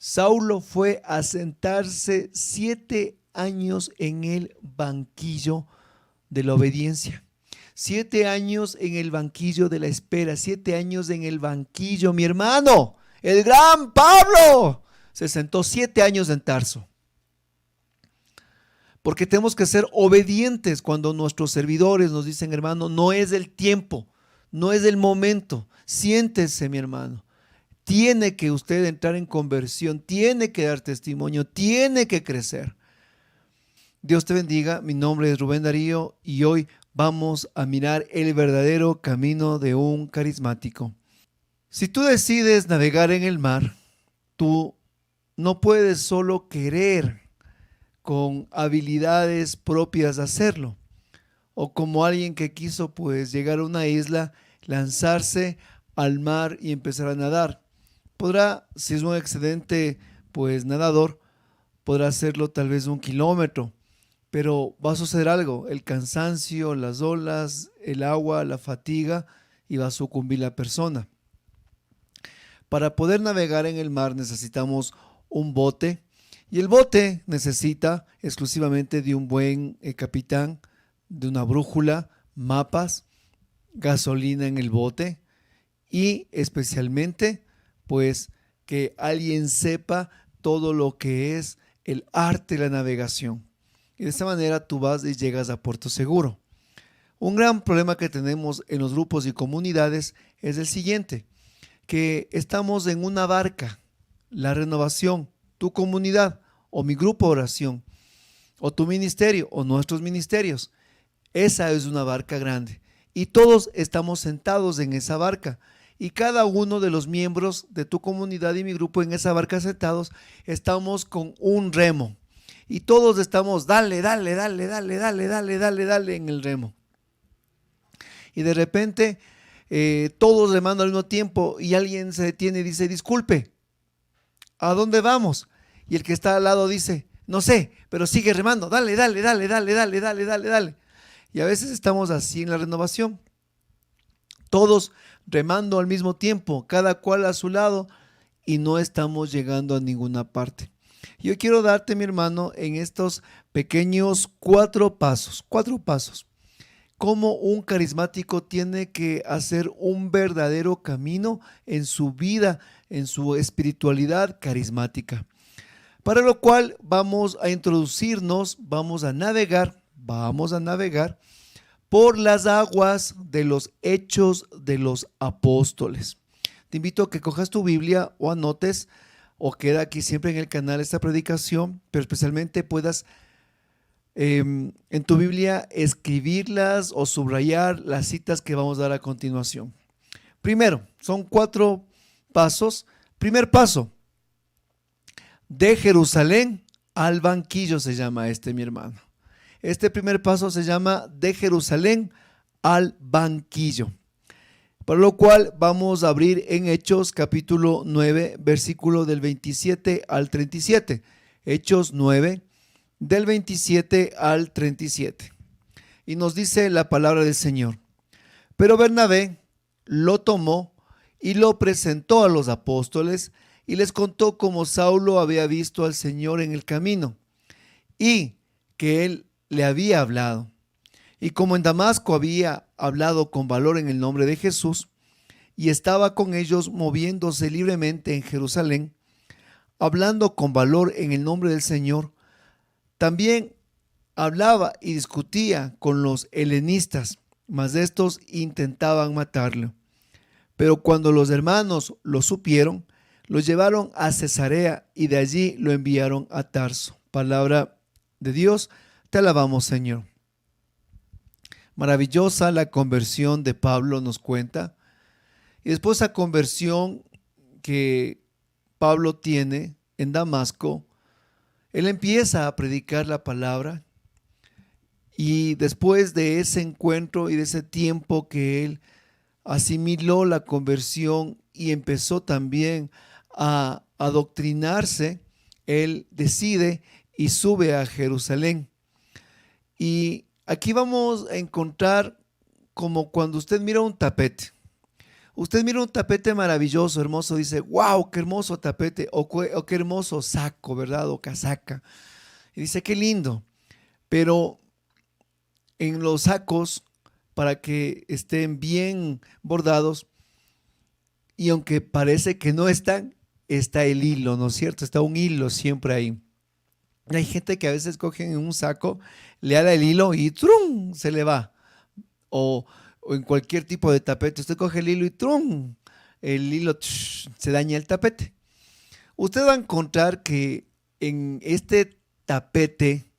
Saulo fue a sentarse 7 años en el banquillo de la obediencia. 7 años en el banquillo de la espera. 7 años en el banquillo, mi hermano. El gran Pablo se sentó 7 años en Tarso. Porque tenemos que ser obedientes cuando nuestros servidores nos dicen, hermano, no es el tiempo, no es el momento. Siéntese, mi hermano. Tiene que usted entrar en conversión, tiene que dar testimonio, tiene que crecer. Dios te bendiga, mi nombre es Rubén Darío y hoy vamos a mirar el verdadero camino de un carismático. Si tú decides navegar en el mar, tú no puedes solo querer con habilidades propias de hacerlo, o como alguien que quiso pues llegar a una isla, lanzarse al mar y empezar a nadar. Podrá, si es un excelente pues nadador, podrá hacerlo tal vez 1 kilómetro, pero va a suceder algo, el cansancio, las olas, el agua, la fatiga, y va a sucumbir la persona. Para poder navegar en el mar necesitamos un bote, y el bote necesita exclusivamente de un buen capitán, de una brújula, mapas, gasolina en el bote y especialmente pues que alguien sepa todo lo que es el arte de la navegación. Y de esta manera tú vas y llegas a puerto seguro. Un gran problema que tenemos en los grupos y comunidades es el siguiente, que estamos en una barca, la renovación, tu comunidad o mi grupo de oración o tu ministerio o nuestros ministerios. Esa es una barca grande y todos estamos sentados en esa barca y cada uno de los miembros de tu comunidad y mi grupo en esa barca sentados estamos con un remo y todos estamos dale en el remo y de repente todos remando al mismo tiempo y alguien se detiene y dice, disculpe, ¿a dónde vamos? Y el que está al lado dice, no sé, pero sigue remando, dale. Y a veces estamos así en la renovación, todos remando al mismo tiempo, cada cual a su lado, y no estamos llegando a ninguna parte. Yo quiero darte, mi hermano, en estos pequeños 4 pasos, cómo un carismático tiene que hacer un verdadero camino en su vida, en su espiritualidad carismática. Para lo cual vamos a introducirnos, vamos a navegar por las aguas de los Hechos de los Apóstoles. Te invito a que cojas tu Biblia o anotes o queda aquí siempre en el canal esta predicación, pero especialmente puedas en tu Biblia escribirlas o subrayar las citas que vamos a dar a continuación. Primero, son 4 pasos. Primer paso, de Jerusalén al banquillo se llama mi hermano. Este primer paso se llama de Jerusalén al banquillo. Para lo cual vamos a abrir en Hechos capítulo 9, versículo del 27 al 37. Hechos 9, del 27 al 37. Y nos dice la palabra del Señor. Pero Bernabé lo tomó y lo presentó a los apóstoles y les contó cómo Saulo había visto al Señor en el camino y que él le había hablado. Y como en Damasco había hablado con valor en el nombre de Jesús y estaba con ellos moviéndose libremente en Jerusalén, hablando con valor en el nombre del Señor, también hablaba y discutía con los helenistas, mas estos intentaban matarlo. Pero cuando los hermanos lo supieron, lo llevaron a Cesarea y de allí lo enviaron a Tarso. Palabra de Dios, te alabamos, Señor. Maravillosa la conversión de Pablo, nos cuenta. Y después esa conversión que Pablo tiene en Damasco, él empieza a predicar la palabra y después de ese encuentro y de ese tiempo que él asimiló la conversión y empezó también a adoctrinarse, él decide y sube a Jerusalén. Y aquí vamos a encontrar como cuando usted mira un tapete. Usted mira un tapete maravilloso, hermoso, dice, wow, qué hermoso tapete, o qué hermoso saco, ¿verdad? O casaca. Y dice, qué lindo. Pero en los sacos, para que estén bien bordados, y aunque parece que no están, está el hilo, ¿no es cierto? Está un hilo siempre ahí. Hay gente que a veces cogen un saco, le ala el hilo y ¡trum! Se le va. O en cualquier tipo de tapete, usted coge el hilo y ¡trum! El hilo se daña el tapete. Usted va a encontrar que en este tapete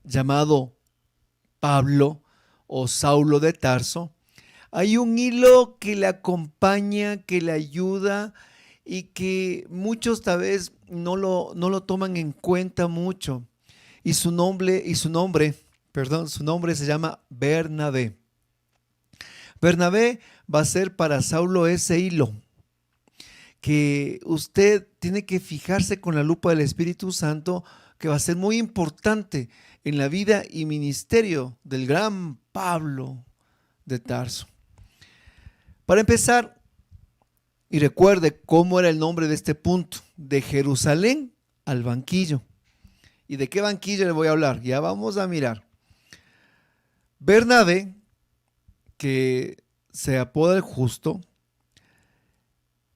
llamado Pablo o Saulo de Tarso, hay un hilo que le acompaña, que le ayuda y que muchos tal vez no lo toman en cuenta mucho. Su nombre se llama Bernabé. Bernabé va a ser para Saulo ese hilo que usted tiene que fijarse con la lupa del Espíritu Santo, que va a ser muy importante en la vida y ministerio del gran Pablo de Tarso. Para empezar, y recuerde cómo era el nombre de este punto, de Jerusalén al banquillo. ¿Y de qué banquillo le voy a hablar? Ya vamos a mirar. Bernabé, que se apoda el justo,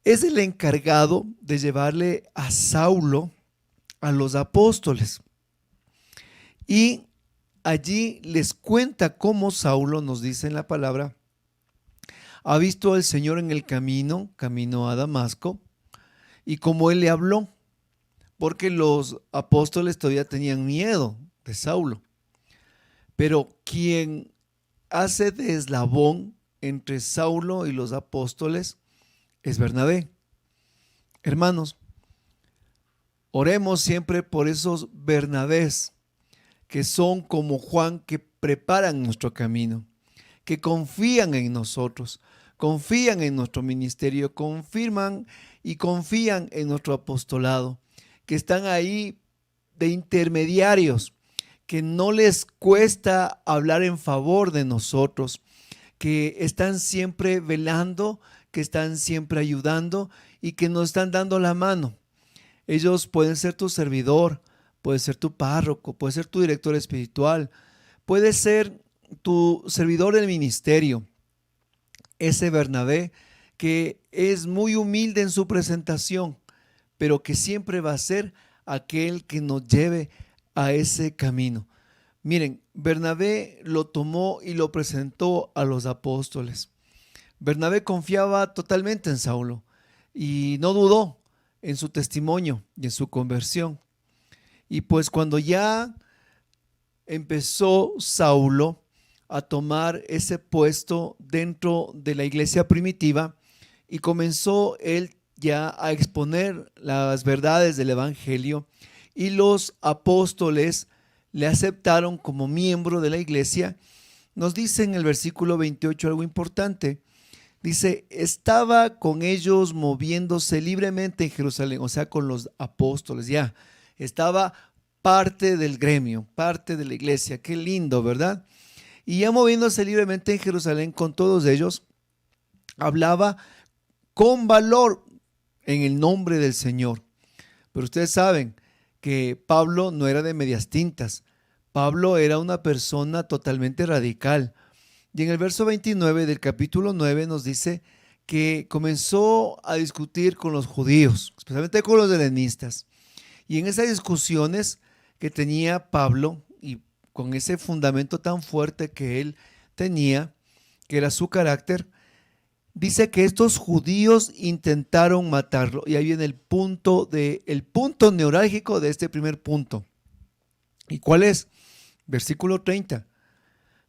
es el encargado de llevarle a Saulo a los apóstoles. Y allí les cuenta cómo Saulo, nos dice en la palabra, ha visto al Señor en el camino a Damasco, y cómo él le habló, porque los apóstoles todavía tenían miedo de Saulo. Pero quien hace de eslabón entre Saulo y los apóstoles es Bernabé. Hermanos, oremos siempre por esos Bernabés que son como Juan, que preparan nuestro camino, que confían en nosotros, confían en nuestro ministerio, confirman y confían en nuestro apostolado, que están ahí de intermediarios, que no les cuesta hablar en favor de nosotros, que están siempre velando, que están siempre ayudando y que nos están dando la mano. Ellos pueden ser tu servidor, puede ser tu párroco, puede ser tu director espiritual, puede ser tu servidor del ministerio. Ese Bernabé que es muy humilde en su presentación, pero que siempre va a ser aquel que nos lleve a ese camino. Miren, Bernabé lo tomó y lo presentó a los apóstoles. Bernabé confiaba totalmente en Saulo y no dudó en su testimonio y en su conversión. Y pues cuando ya empezó Saulo a tomar ese puesto dentro de la iglesia primitiva y comenzó él ya a exponer las verdades del evangelio, y los apóstoles le aceptaron como miembro de la iglesia, nos dice en el versículo 28 algo importante. Dice, estaba con ellos moviéndose libremente en Jerusalén, o sea, con los apóstoles, ya estaba parte del gremio, parte de la iglesia. Qué lindo, ¿verdad? Y ya moviéndose libremente en Jerusalén con todos ellos, hablaba con valor en el nombre del Señor. Pero ustedes saben que Pablo no era de medias tintas. Pablo era una persona totalmente radical. Y en el verso 29 del capítulo 9 nos dice que comenzó a discutir con los judíos, especialmente con los helenistas. Y en esas discusiones que tenía Pablo, y con ese fundamento tan fuerte que él tenía, que era su carácter, dice que estos judíos intentaron matarlo. Y ahí viene el punto neurálgico de este primer punto. ¿Y cuál es? Versículo 30.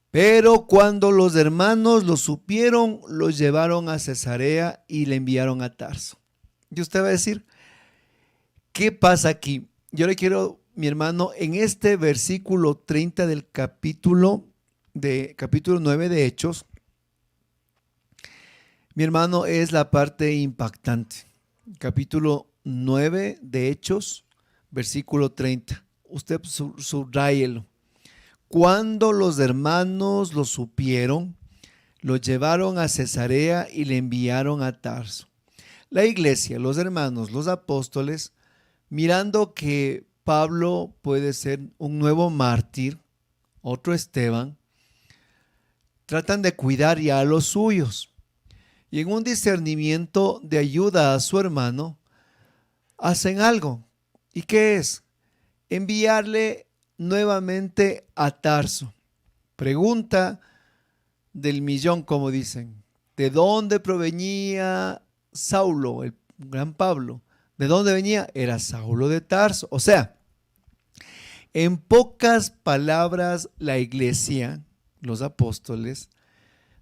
Pero cuando los hermanos lo supieron, los llevaron a Cesarea y le enviaron a Tarso. Y usted va a decir, ¿qué pasa aquí? Yo le quiero, mi hermano, en este versículo 30 del capítulo 9 de Hechos, mi hermano, es la parte impactante. Capítulo 9 de Hechos, versículo 30. Usted subráyelo. Cuando los hermanos lo supieron, lo llevaron a Cesarea y le enviaron a Tarso. La iglesia, los hermanos, los apóstoles, mirando que Pablo puede ser un nuevo mártir, otro Esteban, tratan de cuidar ya a los suyos. Y en un discernimiento de ayuda a su hermano, hacen algo. ¿Y qué es? Enviarle nuevamente a Tarso. Pregunta del millón, como dicen. ¿De dónde provenía Saulo, el gran Pablo? ¿De dónde venía? Era Saulo de Tarso. O sea, en pocas palabras, la iglesia, los apóstoles,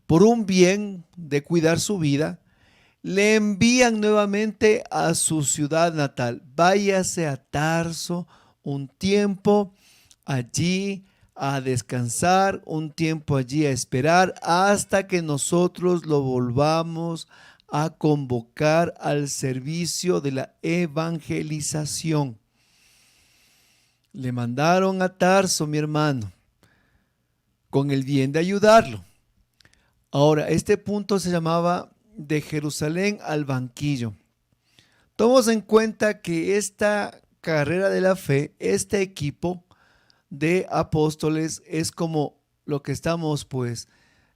por un bien de cuidar su vida, le envían nuevamente a su ciudad natal. Váyase a Tarso un tiempo allí a descansar, un tiempo allí a esperar hasta que nosotros lo volvamos a convocar al servicio de la evangelización. Le mandaron a Tarso, mi hermano, con el bien de ayudarlo. Ahora, este punto se llamaba de Jerusalén al banquillo. Tomemos en cuenta que esta carrera de la fe, este equipo de apóstoles es como lo que estamos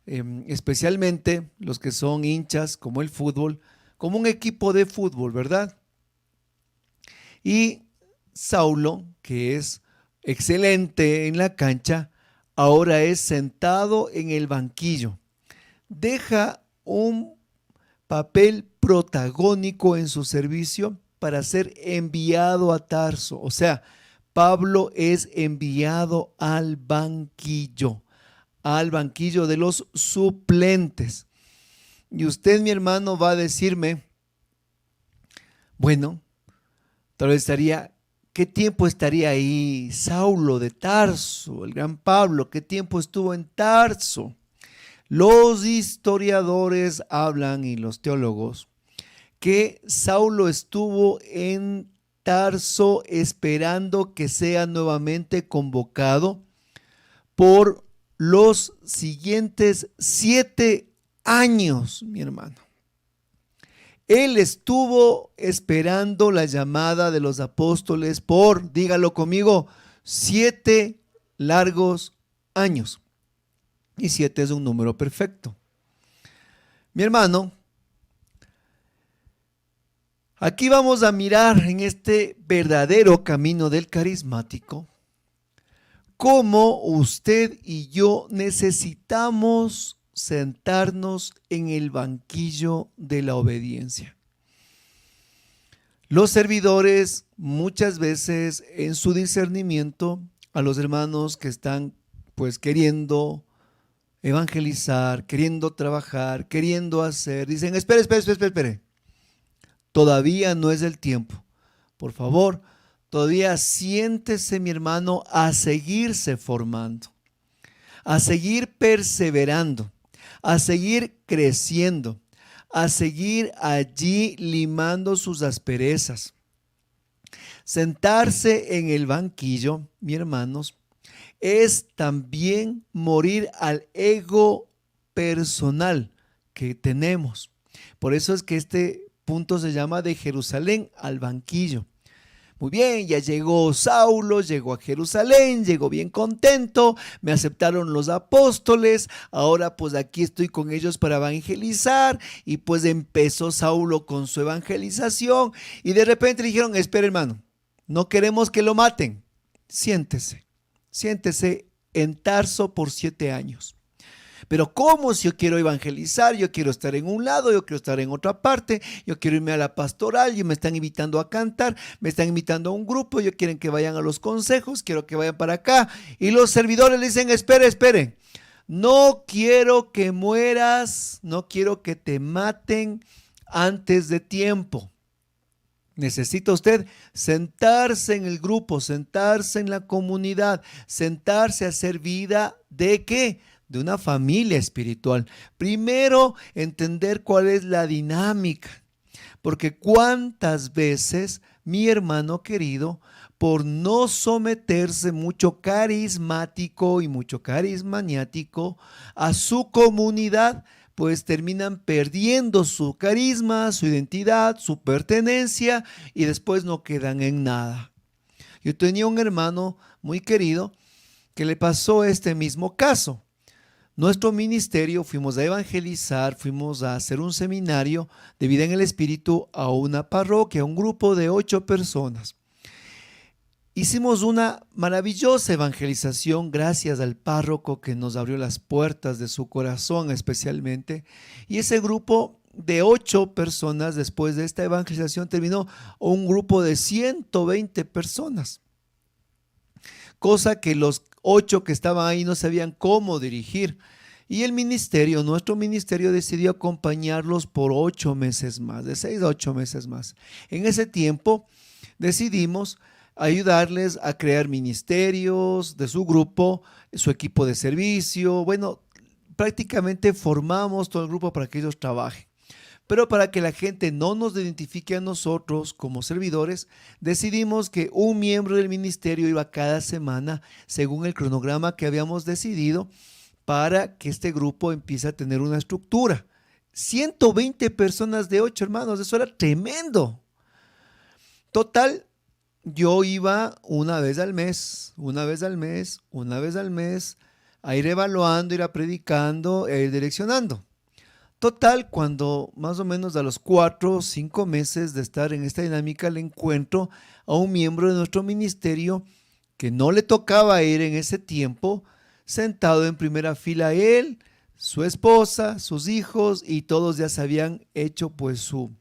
especialmente los que son hinchas como el fútbol, como un equipo de fútbol, ¿verdad? Y Saulo, que es excelente en la cancha, ahora es sentado en el banquillo. Deja un papel protagónico en su servicio para ser enviado a Tarso. O sea, Pablo es enviado al banquillo de los suplentes. Y usted, mi hermano, va a decirme, bueno, tal vez ¿qué tiempo estaría ahí Saulo de Tarso, el gran Pablo? ¿Qué tiempo estuvo en Tarso? Los historiadores hablan y los teólogos que Saulo estuvo en Tarso esperando que sea nuevamente convocado por los siguientes 7 años, mi hermano. Él estuvo esperando la llamada de los apóstoles por, dígalo conmigo, 7 largos años. Y 7 es un número perfecto. Mi hermano, aquí vamos a mirar en este verdadero camino del carismático cómo usted y yo necesitamos sentarnos en el banquillo de la obediencia. Los servidores muchas veces en su discernimiento a los hermanos que están queriendo evangelizar, queriendo trabajar, queriendo hacer, dicen, espere. Todavía no es el tiempo. Por favor, todavía siéntese, mi hermano, a seguirse formando, a seguir perseverando, a seguir creciendo, a seguir allí limando sus asperezas. Sentarse en el banquillo, mis hermanos, es también morir al ego personal que tenemos. Por eso es que este punto se llama de Jerusalén al banquillo. Muy bien, ya llegó Saulo, llegó a Jerusalén, llegó bien contento, me aceptaron los apóstoles, ahora aquí estoy con ellos para evangelizar, y empezó Saulo con su evangelización, y de repente dijeron, espera hermano, no queremos que lo maten, siéntese en Tarso por 7 años. Pero ¿cómo si yo quiero evangelizar? Yo quiero estar en un lado, yo quiero estar en otra parte, yo quiero irme a la pastoral, y me están invitando a cantar, me están invitando a un grupo, yo quieren que vayan a los consejos, quiero que vayan para acá. Y los servidores le dicen, espere, no quiero que mueras, no quiero que te maten antes de tiempo. Necesita usted sentarse en el grupo, sentarse en la comunidad, sentarse a hacer vida ¿de qué? De una familia espiritual. Primero, entender cuál es la dinámica, porque cuántas veces mi hermano querido, por no someterse mucho carismático y mucho carismaniático a su comunidad, pues terminan perdiendo su carisma, su identidad, su pertenencia y después no quedan en nada. Yo tenía un hermano muy querido que le pasó este mismo caso. Nuestro ministerio fuimos a evangelizar, fuimos a hacer un seminario de vida en el Espíritu a una parroquia, a un grupo de 8 personas. Hicimos una maravillosa evangelización gracias al párroco que nos abrió las puertas de su corazón especialmente. Y ese grupo de 8 personas después de esta evangelización terminó un grupo de 120 personas. Cosa que los 8 que estaban ahí no sabían cómo dirigir. Y el ministerio, nuestro ministerio decidió acompañarlos por 8 meses más, de 6 a 8 meses más. En ese tiempo decidimos ayudarles a crear ministerios de su grupo, su equipo de servicio. Bueno, prácticamente formamos todo el grupo para que ellos trabajen. Pero para que la gente no nos identifique a nosotros como servidores, decidimos que un miembro del ministerio iba cada semana según el cronograma que habíamos decidido para que este grupo empiece a tener una estructura. 120 personas de 8 hermanos, eso era tremendo. Total, yo iba una vez al mes, a ir evaluando, ir predicando e ir direccionando. Total, cuando más o menos a los 4 o 5 meses de estar en esta dinámica, le encuentro a un miembro de nuestro ministerio que no le tocaba ir en ese tiempo, sentado en primera fila él, su esposa, sus hijos, y todos ya se habían hecho pues su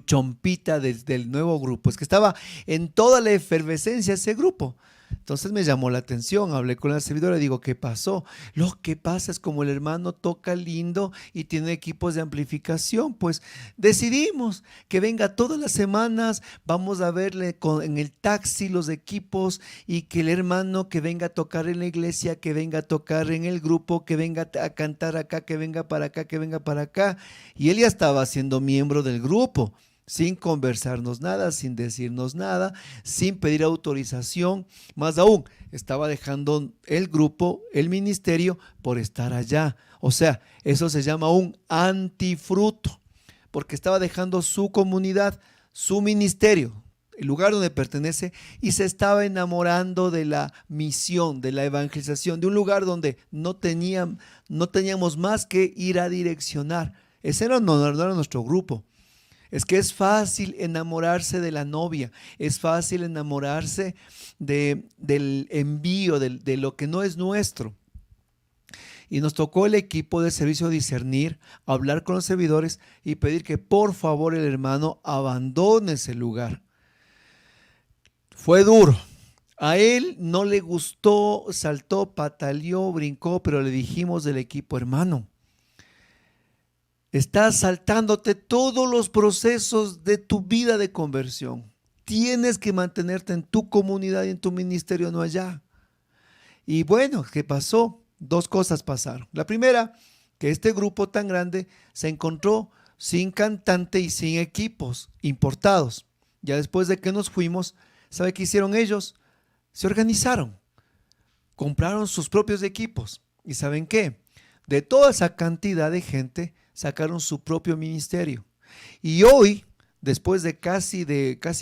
chompita del nuevo grupo. Es que estaba en toda la efervescencia ese grupo. Entonces me llamó la atención, hablé con la servidora y digo, ¿qué pasó? Lo que pasa es como el hermano toca lindo y tiene equipos de amplificación, pues decidimos que venga todas las semanas, vamos a verle en el taxi los equipos y que el hermano que venga a tocar en la iglesia, que venga a tocar en el grupo, que venga a cantar acá, que venga para acá, que venga para acá. Y él ya estaba siendo miembro del grupo, sin conversarnos nada, sin decirnos nada, sin pedir autorización. Más aún, estaba dejando el grupo, el ministerio, por estar allá. O sea, eso se llama un antifruto, porque estaba dejando su comunidad, su ministerio, el lugar donde pertenece, y se estaba enamorando de la misión, de la evangelización, de un lugar donde no teníamos más que ir a direccionar. Ese no era nuestro grupo. Es que es fácil enamorarse de la novia, es fácil enamorarse del envío, de lo que no es nuestro. Y nos tocó el equipo de servicio discernir, hablar con los servidores y pedir que por favor el hermano abandone ese lugar. Fue duro. A él no le gustó, saltó, pataleó, brincó, pero le dijimos del equipo, hermano, estás saltándote todos los procesos de tu vida de conversión. Tienes que mantenerte en tu comunidad y en tu ministerio, no allá. Y bueno, ¿qué pasó? 2 cosas pasaron. La primera, que este grupo tan grande se encontró sin cantante y sin equipos importados. Ya después de que nos fuimos, ¿sabe qué hicieron ellos? Se organizaron, compraron sus propios equipos. ¿Y saben qué? De toda esa cantidad de gente, sacaron su propio ministerio. Y hoy, después de casi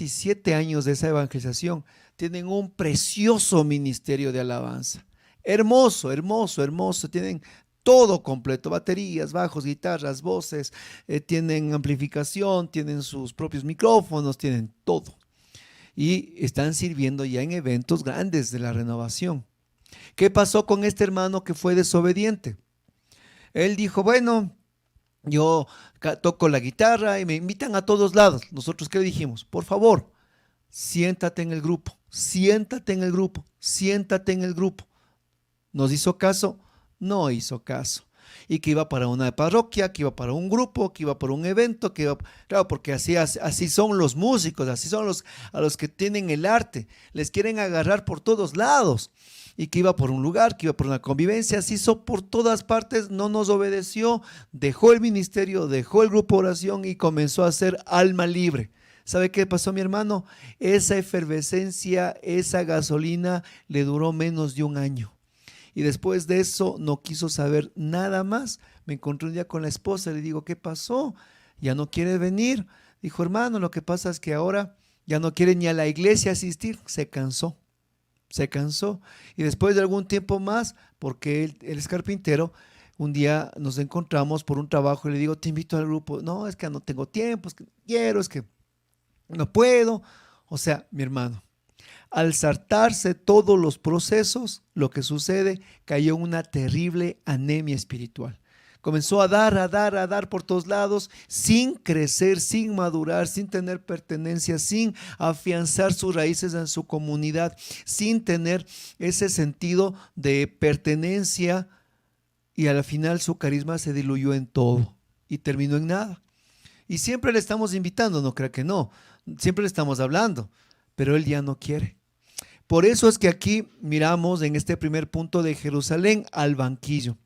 7 años de esa evangelización, tienen un precioso ministerio de alabanza. Hermoso, hermoso, hermoso. Tienen todo completo, baterías, bajos, guitarras, voces, tienen amplificación, tienen sus propios micrófonos, tienen todo. Y están sirviendo ya en eventos grandes de la renovación. ¿Qué pasó con este hermano que fue desobediente? Él dijo, bueno, yo toco la guitarra y me invitan a todos lados. Nosotros, ¿qué dijimos? Por favor, siéntate en el grupo, siéntate en el grupo, siéntate en el grupo. ¿Nos hizo caso? No hizo caso. Y que iba para una parroquia, que iba para un grupo, que iba para un evento, que iba, claro, porque así son los músicos, así son a los que tienen el arte. Les quieren agarrar por todos lados. Y que iba por un lugar, que iba por una convivencia, se hizo por todas partes, no nos obedeció, dejó el ministerio, dejó el grupo de oración y comenzó a ser alma libre. ¿Sabe qué pasó, mi hermano? Esa efervescencia, esa gasolina le duró menos de un año. Y después de eso no quiso saber nada más. Me encontré un día con la esposa y le digo, ¿qué pasó? Ya no quiere venir. Dijo, hermano, lo que pasa es que ahora ya no quiere ni a la iglesia asistir. Se cansó, se cansó. Y después de algún tiempo más, porque él es carpintero, un día nos encontramos por un trabajo y le digo, te invito al grupo. No, es que no tengo tiempo, es que no quiero, es que no puedo. O sea, mi hermano, al saltarse todos los procesos, lo que sucede, cayó en una terrible anemia espiritual. Comenzó a dar, a dar, a dar por todos lados, sin crecer, sin madurar, sin tener pertenencia, sin afianzar sus raíces en su comunidad, sin tener ese sentido de pertenencia, y al final su carisma se diluyó en todo y terminó en nada. Y siempre le estamos invitando, no crea que no, siempre le estamos hablando, pero él ya no quiere. Por eso es que aquí miramos en este primer punto de Jerusalén al banquillo.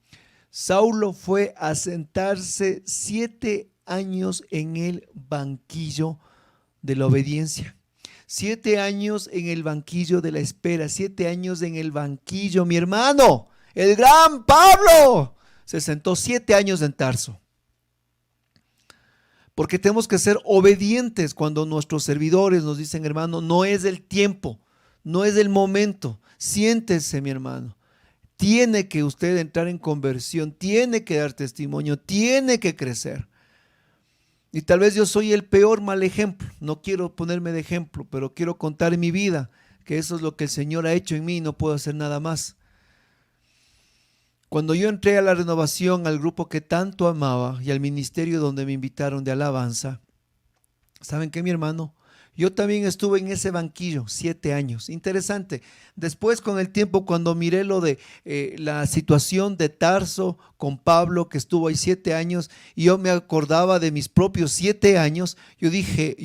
Saulo fue a sentarse 7 años en el banquillo de la obediencia. 7 años en el banquillo de la espera. 7 años en el banquillo, mi hermano. El gran Pablo se sentó 7 años en Tarso. Porque tenemos que ser obedientes cuando nuestros servidores nos dicen, hermano, no es el tiempo, no es el momento. Siéntese, mi hermano. Tiene que usted entrar en conversión, tiene que dar testimonio, tiene que crecer. Y tal vez yo soy el peor mal ejemplo, no quiero ponerme de ejemplo, pero quiero contar en mi vida que eso es lo que el Señor ha hecho en mí y no puedo hacer nada más. Cuando yo entré a la renovación, al grupo que tanto amaba y al ministerio donde me invitaron de alabanza, ¿saben qué, mi hermano? Yo también estuve en ese banquillo 7 años. Interesante. Después, con el tiempo, cuando miré lo de la situación de Tarso con Pablo, que estuvo ahí 7 años, y yo me acordaba de mis propios 7 años, yo dije,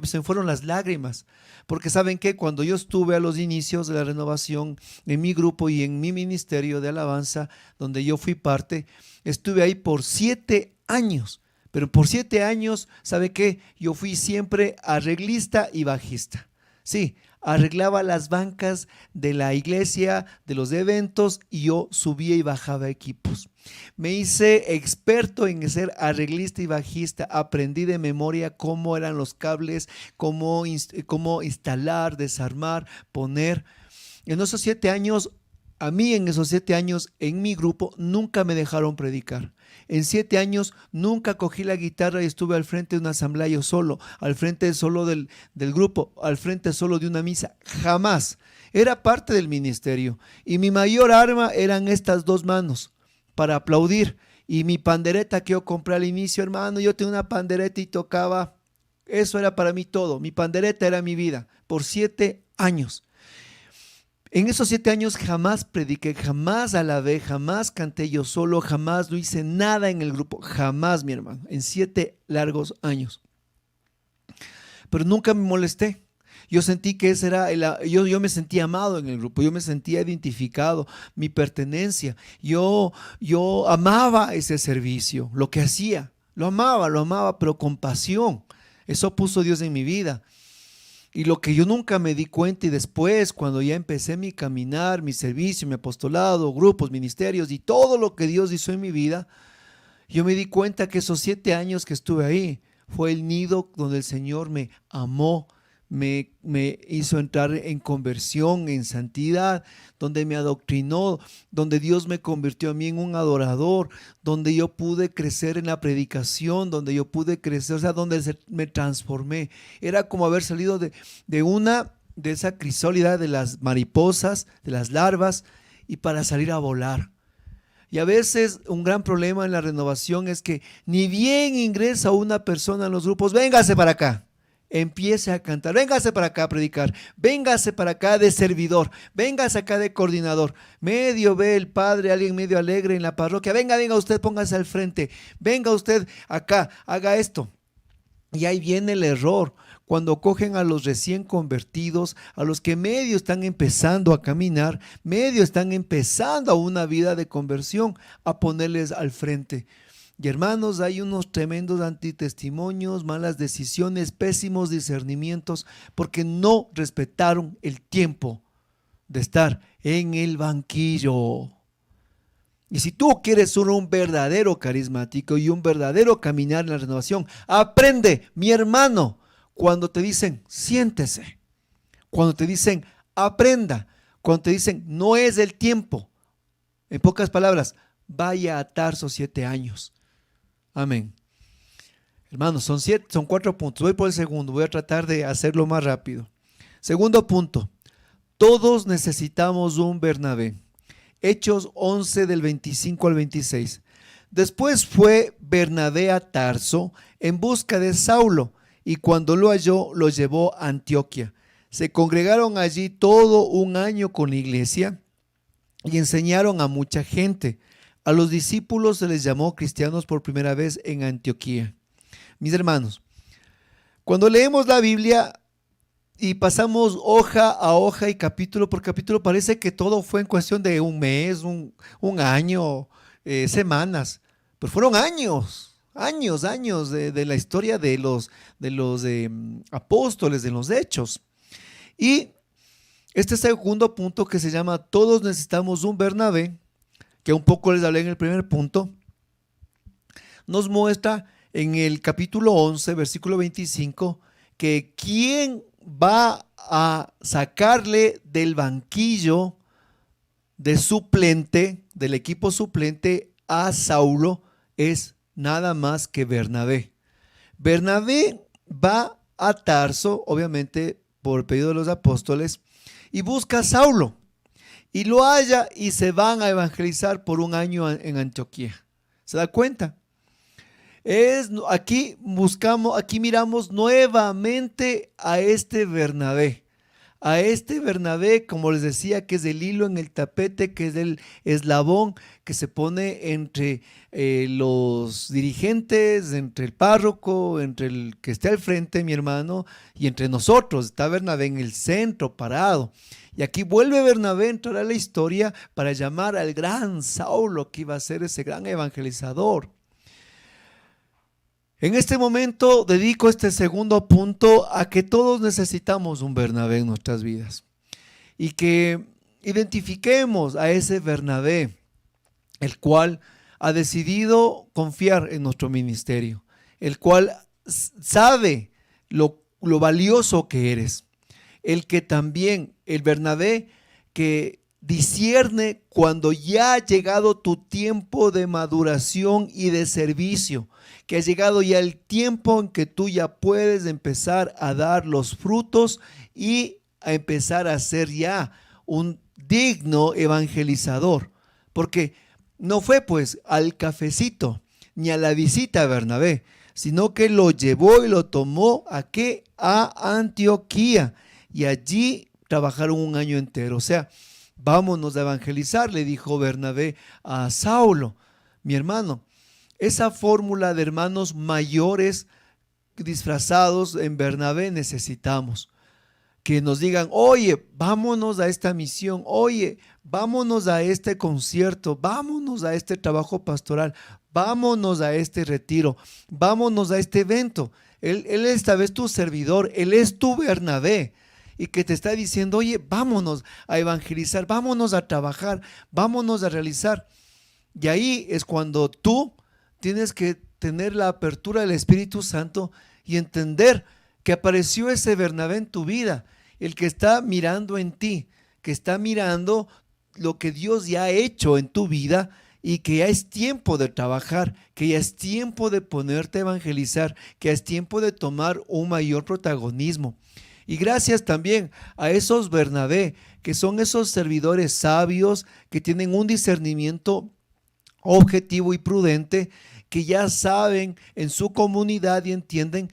se me fueron las lágrimas. Porque ¿saben qué? Cuando yo estuve a los inicios de la renovación en mi grupo y en mi ministerio de alabanza, donde yo fui parte, estuve ahí por 7 años. Pero por 7 años, ¿sabe qué? Yo fui siempre arreglista y bajista. Sí, arreglaba las bancas de la iglesia, de los eventos, y yo subía y bajaba equipos. Me hice experto en ser arreglista y bajista. Aprendí de memoria cómo eran los cables, cómo instalar, desarmar, poner. En esos 7 años, a mí en esos 7 años, en mi grupo, nunca me dejaron predicar. En 7 años nunca cogí la guitarra y estuve al frente de una asamblea yo solo, al frente solo del grupo, al frente solo de una misa. Jamás. Era parte del ministerio. Y mi mayor arma eran estas 2 manos para aplaudir. Y mi pandereta que yo compré al inicio, hermano, yo tenía una pandereta y tocaba. Eso era para mí todo. Mi pandereta era mi vida. Por 7 años. En esos 7 años jamás prediqué, jamás alabé, jamás canté yo solo, jamás no hice nada en el grupo, jamás, mi hermano, en 7 largos años. Pero nunca me molesté. Yo sentí que ese era, yo me sentía amado en el grupo, yo me sentía identificado, mi pertenencia. Yo amaba ese servicio, lo que hacía, lo amaba, pero con pasión. Eso puso Dios en mi vida. Y lo que yo nunca me di cuenta, y después cuando ya empecé mi caminar, mi servicio, mi apostolado, grupos, ministerios y todo lo que Dios hizo en mi vida, yo me di cuenta que esos 7 años que estuve ahí fue el nido donde el Señor me amó, me hizo entrar en conversión, en santidad, donde me adoctrinó, donde Dios me convirtió a mí en un adorador, donde yo pude crecer en la predicación, donde yo pude crecer, o sea, donde me transformé. Era como haber salido de esa crisálida de las mariposas, de las larvas, y para salir a volar. Y a veces un gran problema en la renovación es que ni bien ingresa una persona en los grupos, véngase para acá. Empiece a cantar, véngase para acá a predicar, véngase para acá de servidor, véngase acá de coordinador, medio ve el padre, alguien medio alegre en la parroquia, venga usted, póngase al frente, venga usted acá, haga esto. Y ahí viene el error, cuando cogen a los recién convertidos, a los que medio están empezando a caminar, medio están empezando a una vida de conversión, a ponerles al frente. Y hermanos, hay unos tremendos antitestimonios, malas decisiones, pésimos discernimientos, porque no respetaron el tiempo de estar en el banquillo. Y si tú quieres ser un verdadero carismático y un verdadero caminar en la renovación, aprende, mi hermano, cuando te dicen siéntese, cuando te dicen aprenda, cuando te dicen no es el tiempo. En pocas palabras, vaya a Tarso 7 años. Amén. Hermanos, son 4 puntos. Voy por el segundo, voy a tratar de hacerlo más rápido. Segundo punto, todos necesitamos un Bernabé. Hechos 11 del 25 al 26. Después fue Bernabé a Tarso en busca de Saulo, y cuando lo halló, lo llevó a Antioquía. Se congregaron allí todo un año con la iglesia y enseñaron a mucha gente. A los discípulos se les llamó cristianos por primera vez en Antioquía. Mis hermanos, cuando leemos la Biblia y pasamos hoja a hoja y capítulo por capítulo, parece que todo fue en cuestión de un mes, un año, semanas, pero fueron años de la historia de los apóstoles, de los hechos. Y este segundo punto, que se llama todos necesitamos un Bernabé, que un poco les hablé en el primer punto, nos muestra en el capítulo 11, versículo 25, que quién va a sacarle del banquillo de suplente, del equipo suplente, a Saulo es nada más que Bernabé. Bernabé va a Tarso, obviamente por pedido de los apóstoles, y busca a Saulo, y lo halla y se van a evangelizar por un año en Antioquía. ¿Se da cuenta? Aquí miramos nuevamente a este Bernabé, como les decía, que es el hilo en el tapete, que es el eslabón que se pone entre los dirigentes, entre el párroco, entre el que esté al frente, mi hermano, y entre nosotros. Está Bernabé en el centro, parado. Y aquí vuelve Bernabé a entrar a la historia para llamar al gran Saulo, que iba a ser ese gran evangelizador. En este momento dedico este segundo punto a que todos necesitamos un Bernabé en nuestras vidas y que identifiquemos a ese Bernabé, el cual ha decidido confiar en nuestro ministerio, el cual sabe lo valioso que eres, el Bernabé que discierne cuando ya ha llegado tu tiempo de maduración y de servicio, que ha llegado ya el tiempo en que tú ya puedes empezar a dar los frutos y a empezar a ser ya un digno evangelizador, porque no fue pues al cafecito ni a la visita a Bernabé, sino que lo llevó y lo tomó ¿a qué? A Antioquía, y allí trabajaron un año entero. O sea, vámonos a evangelizar, le dijo Bernabé a Saulo. Mi hermano, esa fórmula de hermanos mayores disfrazados en Bernabé necesitamos. Que nos digan, oye, vámonos a esta misión, oye, vámonos a este concierto, vámonos a este trabajo pastoral, vámonos a este retiro, vámonos a este evento. Él esta vez tu servidor, él es tu Bernabé, y que te está diciendo, oye, vámonos a evangelizar, vámonos a trabajar, vámonos a realizar. Y ahí es cuando tú tienes que tener la apertura del Espíritu Santo y entender que apareció ese Bernabé en tu vida, el que está mirando en ti, que está mirando lo que Dios ya ha hecho en tu vida y que ya es tiempo de trabajar, que ya es tiempo de ponerte a evangelizar, que ya es tiempo de tomar un mayor protagonismo. Y gracias también a esos Bernabé, que son esos servidores sabios, que tienen un discernimiento objetivo y prudente, que ya saben en su comunidad y entienden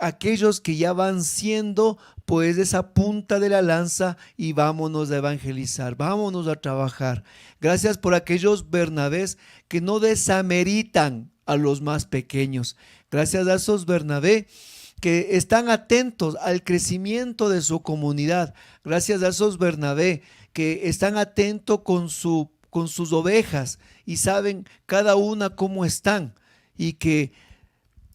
aquellos que ya van siendo pues esa punta de la lanza, y vámonos a evangelizar, vámonos a trabajar. Gracias por aquellos Bernabés que no desameritan a los más pequeños. Gracias a esos Bernabé que están atentos al crecimiento de su comunidad. Gracias a esos Bernabé que están atentos con sus ovejas y saben cada una cómo están. y que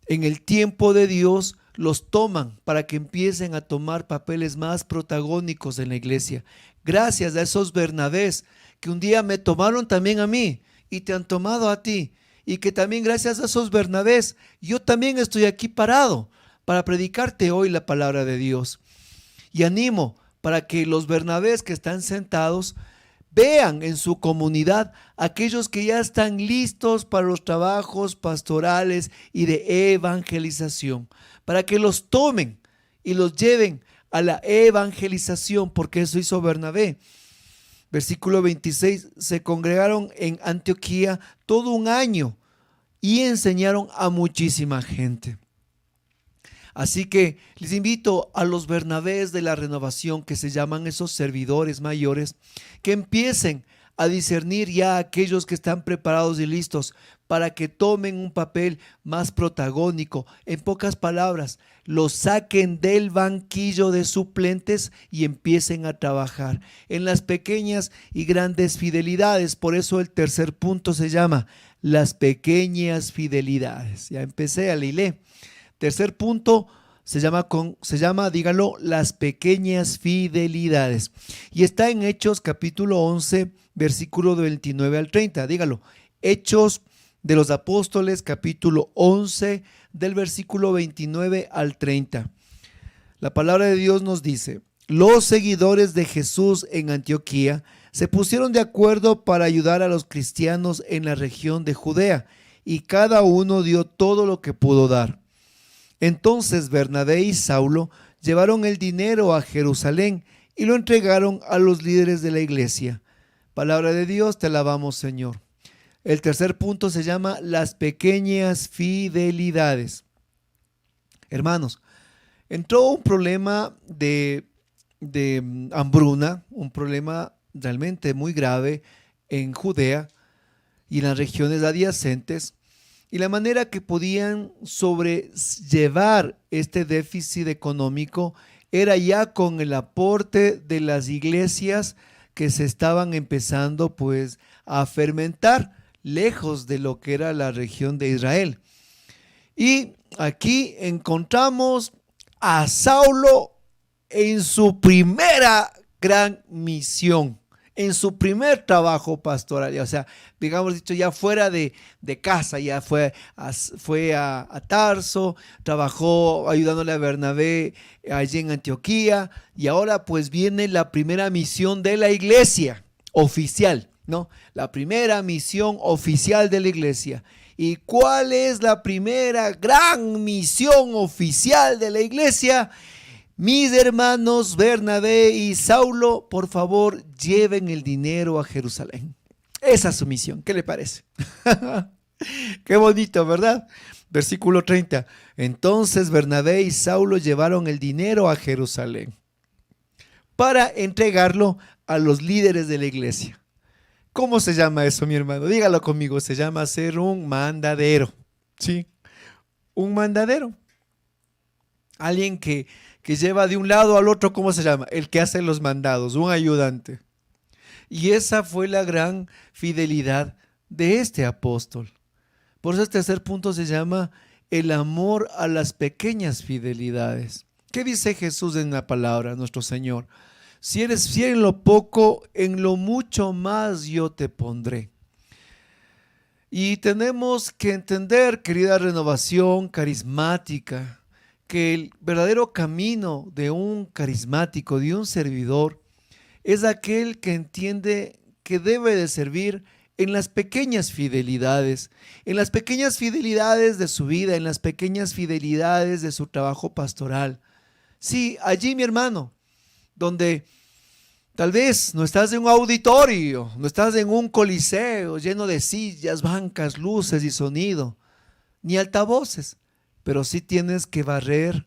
en el tiempo de Dios los toman para que empiecen a tomar papeles más protagónicos en la iglesia. Gracias a esos Bernabés que un día me tomaron también a mí y te han tomado a ti, y que también gracias a esos Bernabés yo también estoy aquí parado para predicarte hoy la palabra de Dios. Y animo para que los Bernabés que están sentados vean en su comunidad aquellos que ya están listos para los trabajos pastorales y de evangelización, para que los tomen y los lleven a la evangelización, porque eso hizo Bernabé. Versículo 26, se congregaron en Antioquía todo un año y enseñaron a muchísima gente. Así que les invito a los Bernabés de la renovación, que se llaman esos servidores mayores, que empiecen a discernir ya a aquellos que están preparados y listos para que tomen un papel más protagónico. En pocas palabras, los saquen del banquillo de suplentes y empiecen a trabajar en las pequeñas y grandes fidelidades. Por eso el tercer punto se llama las pequeñas fidelidades. Ya empecé a leer. Tercer punto se llama, dígalo, las pequeñas fidelidades. Y está en Hechos capítulo 11, versículo 29 al 30. Dígalo, Hechos de los Apóstoles capítulo 11, del versículo 29 al 30. La palabra de Dios nos dice: los seguidores de Jesús en Antioquía se pusieron de acuerdo para ayudar a los cristianos en la región de Judea, y cada uno dio todo lo que pudo dar. Entonces Bernabé y Saulo llevaron el dinero a Jerusalén y lo entregaron a los líderes de la iglesia. Palabra de Dios, te alabamos, Señor. El tercer punto se llama las pequeñas fidelidades. Hermanos, entró un problema de hambruna, un problema realmente muy grave en Judea y en las regiones adyacentes. Y la manera que podían sobrellevar este déficit económico era ya con el aporte de las iglesias que se estaban empezando pues a fermentar lejos de lo que era la región de Israel. Y aquí encontramos a Saulo en su primera gran misión, en su primer trabajo pastoral, o sea, digamos dicho, ya fuera de casa, ya fue a Tarso, trabajó ayudándole a Bernabé allí en Antioquía, y ahora pues viene la primera misión de la iglesia oficial, ¿no? La primera misión oficial de la iglesia. ¿Y cuál es la primera gran misión oficial de la iglesia? Mis hermanos Bernabé y Saulo, por favor, lleven el dinero a Jerusalén. Esa es su misión. ¿Qué le parece? Qué bonito, ¿verdad? Versículo 30. Entonces Bernabé y Saulo llevaron el dinero a Jerusalén para entregarlo a los líderes de la iglesia. ¿Cómo se llama eso, mi hermano? Dígalo conmigo. Se llama ser un mandadero. ¿Sí? Un mandadero. Alguien que lleva de un lado al otro, ¿cómo se llama? El que hace los mandados, un ayudante. Y esa fue la gran fidelidad de este apóstol. Por eso este tercer punto se llama el amor a las pequeñas fidelidades. ¿Qué dice Jesús en la palabra, nuestro Señor? Si eres fiel en lo poco, en lo mucho más yo te pondré. Y tenemos que entender, querida renovación carismática, que el verdadero camino de un carismático, de un servidor, es aquel que entiende que debe de servir en las pequeñas fidelidades de su vida, en las pequeñas fidelidades de su trabajo pastoral. Sí, allí, mi hermano, donde tal vez no estás en un auditorio, no estás en un coliseo lleno de sillas, bancas, luces y sonido, ni altavoces, pero sí tienes que barrer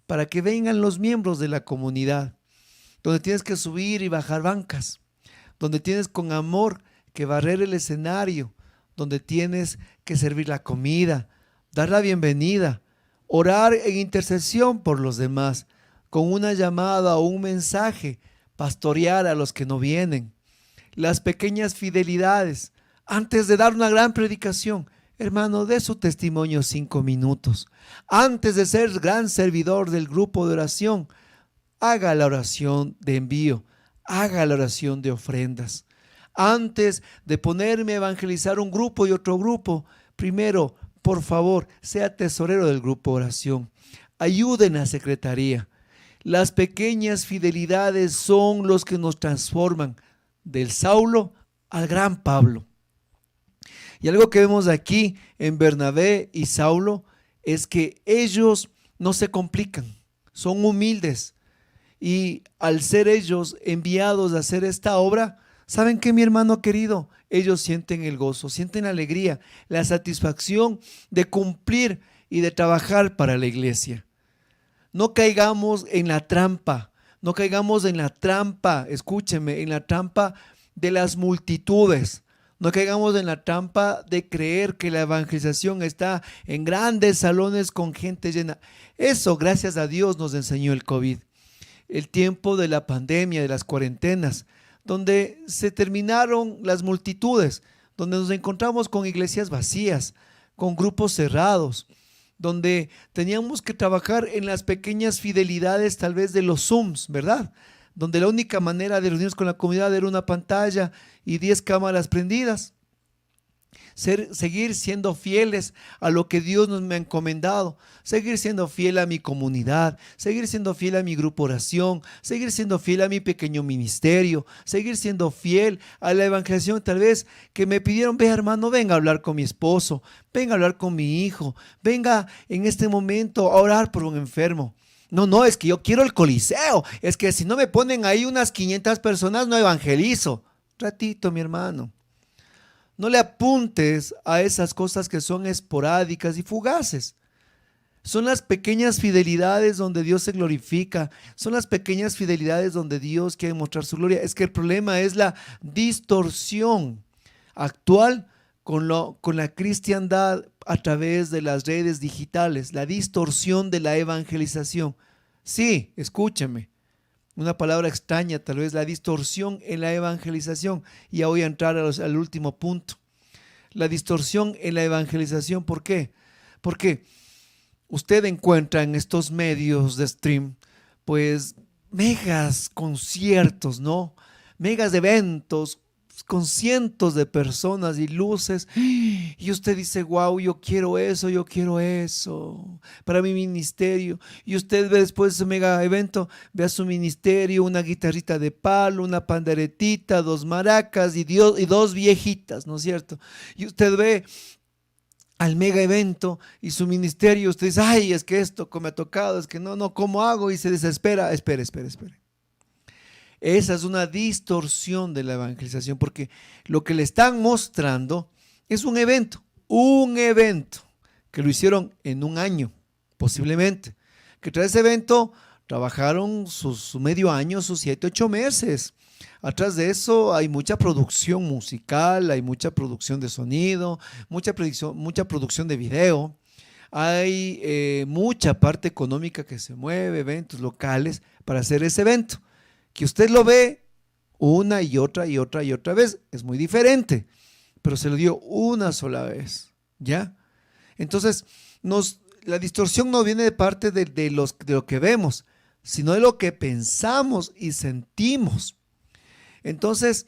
para que vengan los miembros de la comunidad, donde tienes que subir y bajar bancas, donde tienes con amor que barrer el escenario, donde tienes que servir la comida, dar la bienvenida, orar en intercesión por los demás, con una llamada o un mensaje, pastorear a los que no vienen. Las pequeñas fidelidades, antes de dar una gran predicación, Hermano, dé su testimonio 5 minutos. Antes de ser gran servidor del grupo de oración, haga la oración de envío, haga la oración de ofrendas. Antes de ponerme a evangelizar un grupo y otro grupo, primero, por favor, sea tesorero del grupo de oración. Ayude en la secretaría. Las pequeñas fidelidades son los que nos transforman del Saulo al gran Pablo. Y algo que vemos aquí en Bernabé y Saulo es que ellos no se complican, son humildes. Y al ser ellos enviados a hacer esta obra, ¿saben qué, mi hermano querido? Ellos sienten el gozo, sienten la alegría, la satisfacción de cumplir y de trabajar para la iglesia. No caigamos en la trampa, no caigamos en la trampa, escúcheme, en la trampa de las multitudes. No caigamos en la trampa de creer que la evangelización está en grandes salones con gente llena. Eso, gracias a Dios, nos enseñó el COVID. El tiempo de la pandemia, de las cuarentenas, donde se terminaron las multitudes, donde nos encontramos con iglesias vacías, con grupos cerrados, donde teníamos que trabajar en las pequeñas fidelidades tal vez de los Zooms, ¿verdad? Donde la única manera de reunirnos con la comunidad era una pantalla y 10 cámaras prendidas. Seguir siendo fieles a lo que Dios me ha encomendado, seguir siendo fiel a mi comunidad, seguir siendo fiel a mi grupo oración, seguir siendo fiel a mi pequeño ministerio, seguir siendo fiel a la evangelización tal vez que me pidieron, ve hermano, venga a hablar con mi esposo, venga a hablar con mi hijo, venga en este momento a orar por un enfermo. No, es que yo quiero el Coliseo, es que si no me ponen ahí unas 500 personas no evangelizo. Ratito, mi hermano. No le apuntes a esas cosas que son esporádicas y fugaces. Son las pequeñas fidelidades donde Dios se glorifica. Son las pequeñas fidelidades donde Dios quiere mostrar su gloria. Es que el problema es la distorsión actual con la cristiandad a través de las redes digitales. La distorsión de la evangelización. Sí, escúcheme. Una palabra extraña, tal vez la distorsión en la evangelización. Y ya voy a entrar al último punto. La distorsión en la evangelización, ¿por qué? Porque usted encuentra en estos medios de stream, pues, megas conciertos, ¿no? Megas eventos con cientos de personas y luces, y usted dice, wow, yo quiero eso para mi ministerio. Y usted ve después de ese mega evento, ve a su ministerio, una guitarrita de palo, una panderetita, 2 maracas y 2 viejitas, ¿no es cierto? Y usted ve al mega evento y su ministerio, usted dice, ay, es que esto me ha tocado, es que no, ¿cómo hago? Y se desespera. Espere. Esa es una distorsión de la evangelización, porque lo que le están mostrando es un evento que lo hicieron en un año, posiblemente, que tras ese evento trabajaron su medio año, sus 7, 8 meses. Atrás de eso hay mucha producción musical, hay mucha producción de sonido, mucha producción de video, hay mucha parte económica que se mueve, eventos locales para hacer ese evento. Que usted lo ve una y otra vez, es muy diferente, pero se lo dio una sola vez, ¿ya? Entonces, la distorsión no viene de parte de lo que vemos, sino de lo que pensamos y sentimos. Entonces,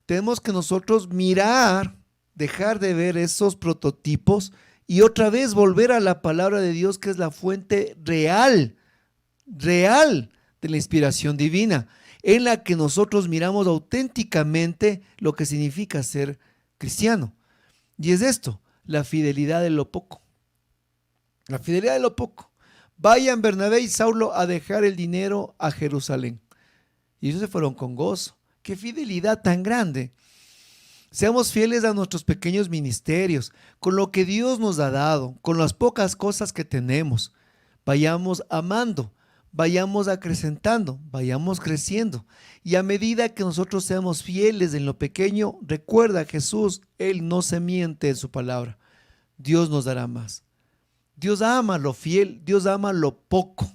tenemos que nosotros mirar, dejar de ver esos prototipos y otra vez volver a la palabra de Dios, que es la fuente real de la inspiración divina, en la que nosotros miramos auténticamente lo que significa ser cristiano. Y es esto, la fidelidad de lo poco. La fidelidad de lo poco. Vayan Bernabé y Saulo a dejar el dinero a Jerusalén. Y ellos se fueron con gozo. ¡Qué fidelidad tan grande! Seamos fieles a nuestros pequeños ministerios, con lo que Dios nos ha dado, con las pocas cosas que tenemos. Vayamos amando, vayamos acrecentando, vayamos creciendo. Y a medida que nosotros seamos fieles en lo pequeño, recuerda Jesús, Él no se miente en su palabra. Dios nos dará más. Dios ama lo fiel, Dios ama lo poco.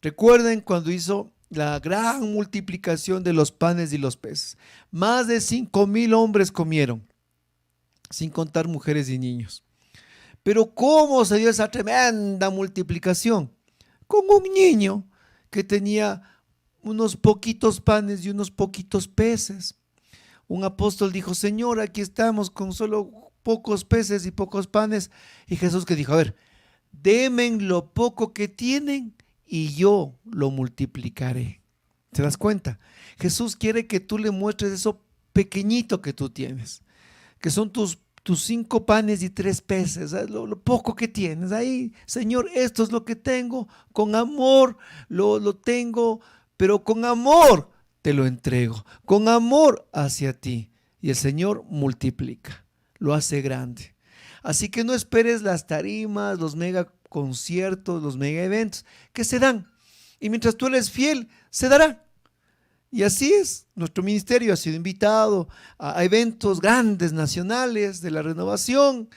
Recuerden cuando hizo la gran multiplicación de los panes y los peces. Más de 5,000 hombres comieron. sin contar mujeres y niños. Pero ¿cómo se dio esa tremenda multiplicación? Con un niño que tenía unos poquitos panes y unos poquitos peces. Un apóstol dijo: Señor, aquí estamos con solo pocos peces y pocos panes. Y Jesús que dijo: a ver, demen lo poco que tienen y yo lo multiplicaré. ¿Te das cuenta? Jesús quiere que tú le muestres eso pequeñito que tú tienes, que son tus 5 panes y 3 peces, lo poco que tienes. Ahí, Señor, esto es lo que tengo, con amor lo tengo, pero con amor te lo entrego, con amor hacia ti. Y el Señor multiplica, lo hace grande. Así que no esperes las tarimas, los mega conciertos, los mega eventos que se dan. Y mientras tú eres fiel, se dará. Y así es, nuestro ministerio ha sido invitado a eventos grandes, nacionales, de la renovación,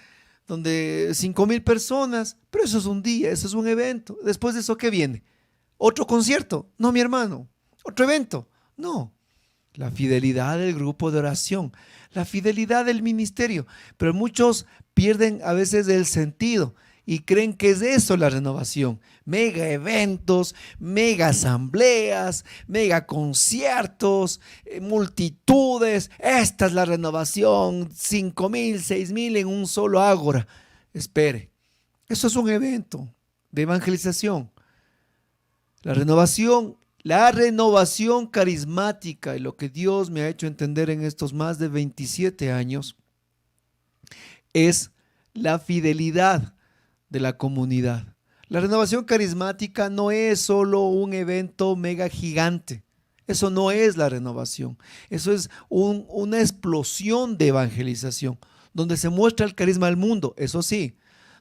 donde 5,000 personas, pero eso es un día, eso es un evento. Después de eso, ¿qué viene? ¿Otro concierto? No, mi hermano. ¿Otro evento? No. La fidelidad del grupo de oración, la fidelidad del ministerio. Pero muchos pierden a veces el sentido y creen que es eso la renovación. Mega eventos, mega asambleas, mega conciertos, multitudes. Esta es la renovación, 5,000, 6,000 en un solo ágora. Espere, eso es un evento de evangelización. La renovación carismática, y lo que Dios me ha hecho entender en estos más de 27 años, es la fidelidad de la comunidad. La renovación carismática no es solo un evento mega gigante. Eso no es la renovación. Eso es una explosión de evangelización, donde se muestra el carisma al mundo, eso sí,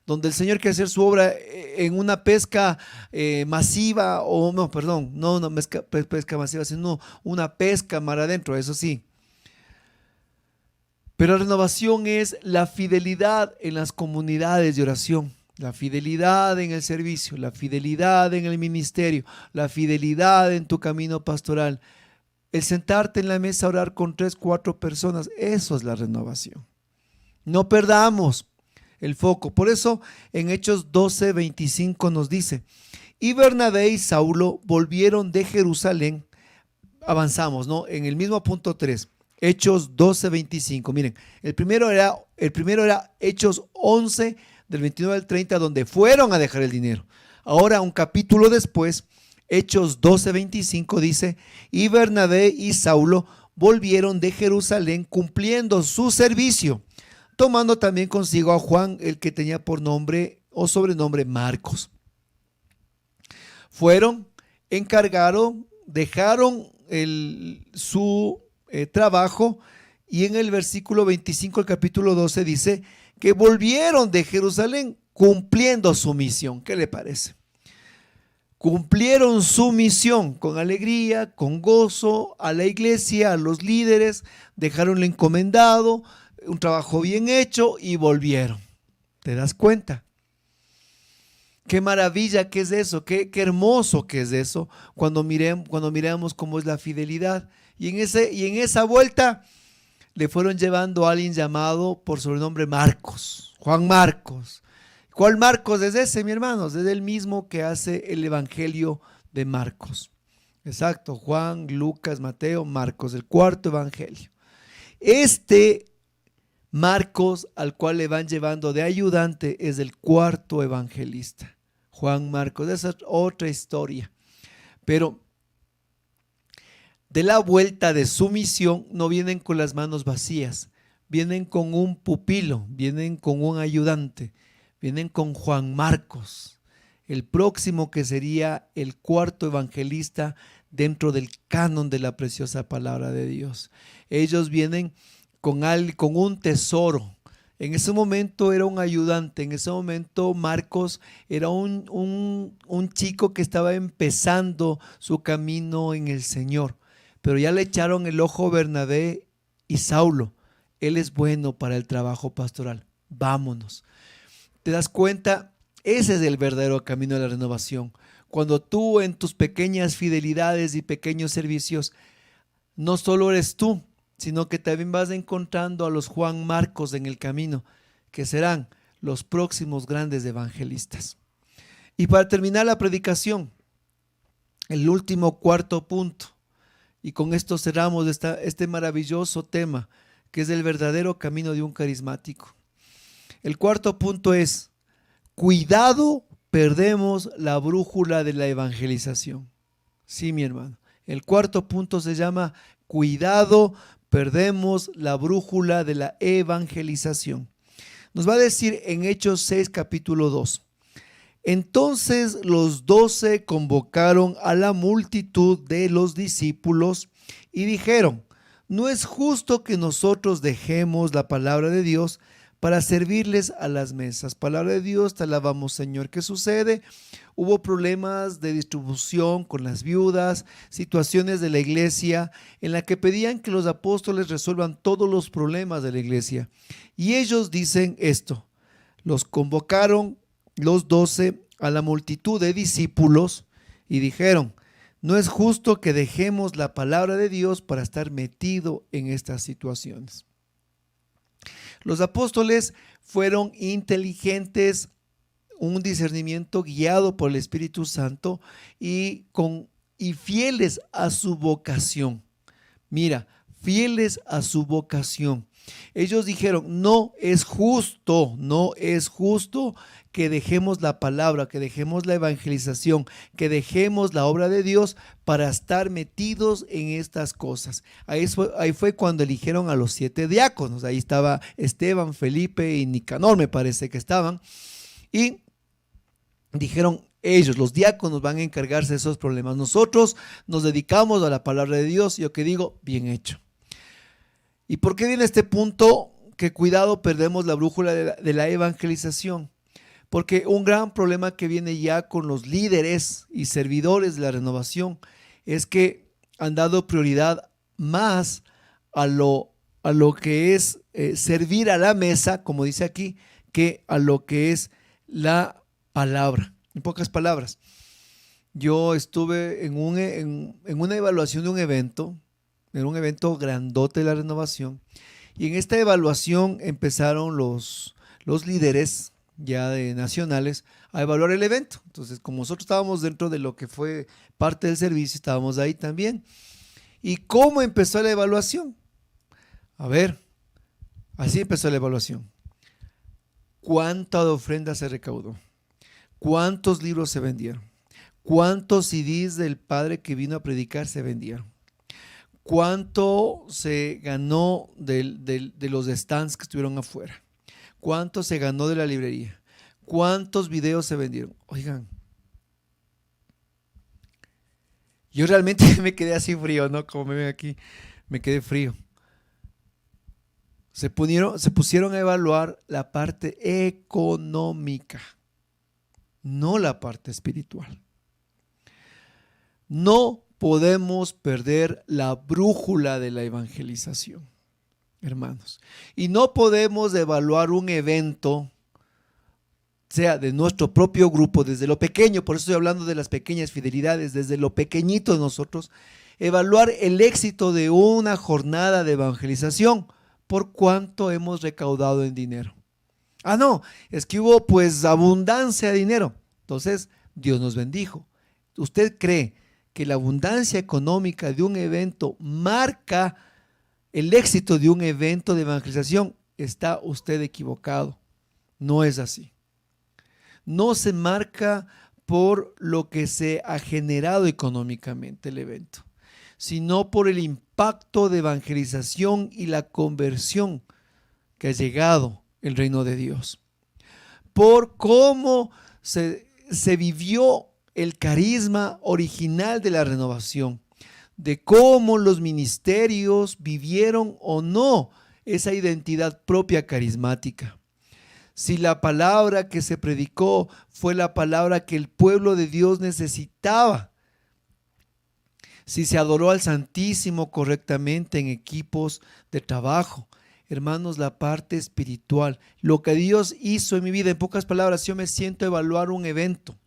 donde el Señor quiere hacer su obra en una pesca masiva, o no, perdón, no una pesca masiva, sino una pesca mar adentro, eso sí. Pero la renovación es la fidelidad en las comunidades de oración, la fidelidad en el servicio, la fidelidad en el ministerio, la fidelidad en tu camino pastoral. El sentarte en la mesa a orar con 3, 4 personas, eso es la renovación. No perdamos el foco. Por eso en Hechos 12:25 nos dice: y Bernabé y Saulo volvieron de Jerusalén. Avanzamos, ¿no? En el mismo punto 3, Hechos 12:25. Miren, el primero era Hechos 11, del 29 al 30, donde fueron a dejar el dinero. Ahora, un capítulo después, Hechos 12:25 dice: y Bernabé y Saulo volvieron de Jerusalén cumpliendo su servicio, tomando también consigo a Juan, el que tenía por nombre o sobrenombre Marcos. Fueron, encargaron, dejaron su trabajo, y en el versículo 25 del capítulo 12 dice que volvieron de Jerusalén cumpliendo su misión. ¿Qué le parece? Cumplieron su misión con alegría, con gozo, a la iglesia, a los líderes, dejaron lo encomendado, un trabajo bien hecho y volvieron. ¿Te das cuenta? Qué maravilla que es eso, qué hermoso que es eso cuando miremos cómo es la fidelidad. Y en esa vuelta le fueron llevando a alguien llamado por sobrenombre Marcos, Juan Marcos. ¿Cuál Marcos es ese, mi hermanos? Es el mismo que hace el evangelio de Marcos. Exacto, Juan, Lucas, Mateo, Marcos, el cuarto evangelio. Este Marcos, al cual le van llevando de ayudante, es el cuarto evangelista. Juan Marcos, esa es otra historia. Pero de la vuelta de su misión no vienen con las manos vacías, vienen con un pupilo, vienen con un ayudante, vienen con Juan Marcos, el próximo que sería el cuarto evangelista dentro del canon de la preciosa palabra de Dios. Ellos vienen con un tesoro. En ese momento era un ayudante, en ese momento Marcos era un chico que estaba empezando su camino en el Señor, pero ya le echaron el ojo a Bernabé y Saulo. Él es bueno para el trabajo pastoral, vámonos. ¿Te das cuenta? Ese es el verdadero camino de la renovación. Cuando tú en tus pequeñas fidelidades y pequeños servicios, no solo eres tú, sino que también vas encontrando a los Juan Marcos en el camino, que serán los próximos grandes evangelistas. Y para terminar la predicación, el último cuarto punto, y con esto cerramos este maravilloso tema, que es el verdadero camino de un carismático. El cuarto punto es: cuidado, perdemos la brújula de la evangelización. Sí, mi hermano. El cuarto punto se llama: cuidado, perdemos la brújula de la evangelización. Nos va a decir en Hechos 6, capítulo 2. Entonces los 12 convocaron a la multitud de los discípulos y dijeron: no es justo que nosotros dejemos la palabra de Dios para servirles a las mesas. Palabra de Dios, te alabamos, Señor. ¿Qué sucede? Hubo problemas de distribución con las viudas, situaciones de la iglesia en la que pedían que los apóstoles resuelvan todos los problemas de la iglesia. Y ellos dicen esto: los convocaron los 12 a la multitud de discípulos y dijeron: no es justo que dejemos la palabra de Dios para estar metido en estas situaciones. Los apóstoles fueron inteligentes, un discernimiento guiado por el Espíritu Santo y fieles a su vocación. Mira, fieles a su vocación. Ellos dijeron: no es justo que dejemos la palabra, que dejemos la evangelización, que dejemos la obra de Dios para estar metidos en estas cosas. Ahí fue cuando eligieron a los 7 diáconos. Ahí estaba Esteban, Felipe y Nicanor, me parece que estaban. Y dijeron: ellos, los diáconos, van a encargarse de esos problemas. Nosotros nos dedicamos a la palabra de Dios. Yo que digo, bien hecho. ¿Y por qué viene este punto? Que cuidado, perdemos la brújula de la evangelización. Porque un gran problema que viene ya con los líderes y servidores de la renovación es que han dado prioridad más a lo que es servir a la mesa, como dice aquí, que a lo que es la palabra. En pocas palabras, yo estuve en una evaluación de un evento. Era un evento grandote de la renovación, y en esta evaluación empezaron los líderes ya de nacionales a evaluar el evento. Entonces, como nosotros estábamos dentro de lo que fue parte del servicio, estábamos ahí también. ¿Y cómo empezó la evaluación? A ver, así empezó la evaluación. ¿Cuánta ofrenda se recaudó? ¿Cuántos libros se vendieron? ¿Cuántos CDs del padre que vino a predicar se vendieron? ¿Cuánto se ganó de los stands que estuvieron afuera? ¿Cuánto se ganó de la librería? ¿Cuántos videos se vendieron? Oigan, yo realmente me quedé así frío, ¿no? Como me ven aquí, me quedé frío. Se pusieron a evaluar la parte económica, no la parte espiritual. No podemos perder la brújula de la evangelización, hermanos. Y no podemos evaluar un evento, sea de nuestro propio grupo, desde lo pequeño, por eso estoy hablando de las pequeñas fidelidades, desde lo pequeñito de nosotros, evaluar el éxito de una jornada de evangelización por cuánto hemos recaudado en dinero. Ah, no, es que hubo pues abundancia de dinero. Entonces, Dios nos bendijo. ¿Usted cree que la abundancia económica de un evento marca el éxito de un evento de evangelización? Está usted equivocado. No es así. No se marca por lo que se ha generado económicamente el evento, sino por el impacto de evangelización y la conversión que ha llegado el reino de Dios. Por cómo se vivió el carisma original de la renovación, de cómo los ministerios vivieron o no esa identidad propia carismática. Si la palabra que se predicó fue la palabra que el pueblo de Dios necesitaba, si se adoró al Santísimo correctamente en equipos de trabajo. Hermanos, la parte espiritual, lo que Dios hizo en mi vida, en pocas palabras, yo me siento a evaluar un evento.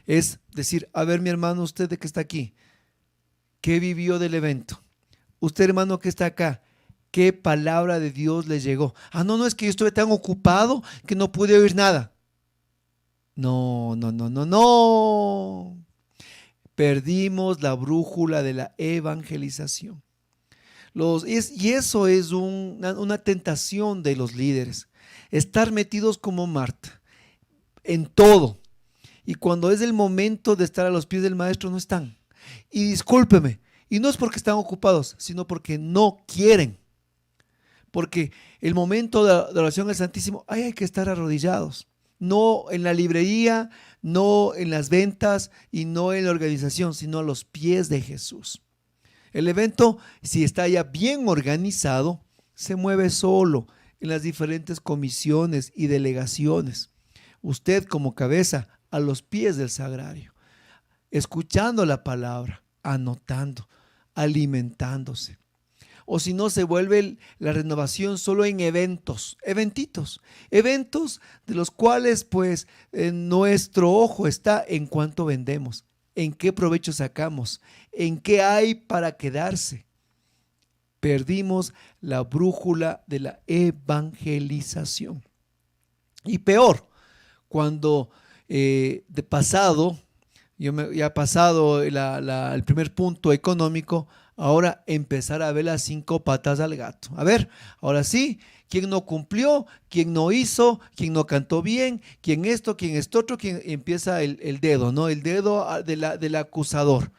Es decir, a ver, mi hermano, usted de que está aquí, ¿qué vivió del evento? Usted, hermano, que está acá, ¿Qué palabra de Dios les llegó? Ah, no, no, es que yo estuve tan ocupado que no pude oír nada. No, no, no, no, no. Perdimos la brújula de la evangelización. Y eso es una tentación de los líderes. Estar metidos como Marta en todo. Y cuando es el momento de estar a los pies del maestro, no están. Y discúlpeme, y no es porque están ocupados, sino porque no quieren. Porque el momento de oración al Santísimo, hay que estar arrodillados. No en la librería, no en las ventas y no en la organización, sino a los pies de Jesús. El evento, si está ya bien organizado, se mueve solo en las diferentes comisiones y delegaciones. Usted como cabeza a los pies del sagrario, escuchando la palabra, anotando, alimentándose. O si no, se vuelve la renovación solo en eventitos de los cuales pues nuestro ojo está en cuánto vendemos, en qué provecho sacamos, en qué hay para quedarse. Perdimos la brújula de la evangelización. Y peor, cuando de pasado, ya pasado el primer punto económico, ahora empezar a ver las 5 patas al gato. A ver, ahora sí, quién no cumplió, quién no hizo, quién no cantó bien, quién esto otro, quién empieza el dedo, ¿no? El dedo del acusador.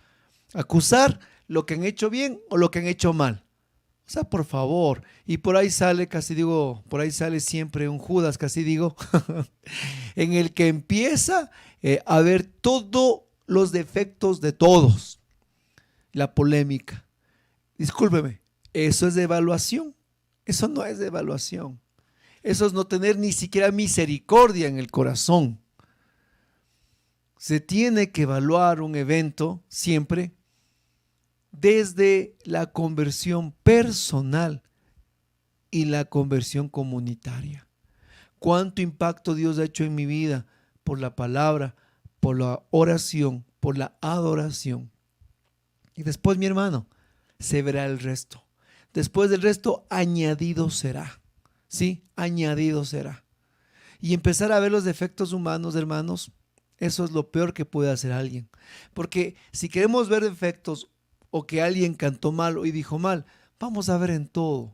Acusar lo que han hecho bien o lo que han hecho mal. O sea, por favor. Y por ahí sale, casi digo, por ahí sale siempre un Judas, casi digo, en el que empieza a ver todos los defectos de todos. La polémica. Discúlpeme, eso es de evaluación. Eso no es de evaluación. Eso es no tener ni siquiera misericordia en el corazón. Se tiene que evaluar un evento siempre desde la conversión personal y la conversión comunitaria. ¿Cuánto impacto Dios ha hecho en mi vida por la palabra, por la oración, por la adoración? Y después, mi hermano, se verá el resto. Después del resto, añadido será. ¿Sí? Añadido será. Y empezar a ver los defectos humanos, hermanos, eso es lo peor que puede hacer alguien. Porque si queremos ver defectos o que alguien cantó mal y dijo mal, vamos a ver en todo.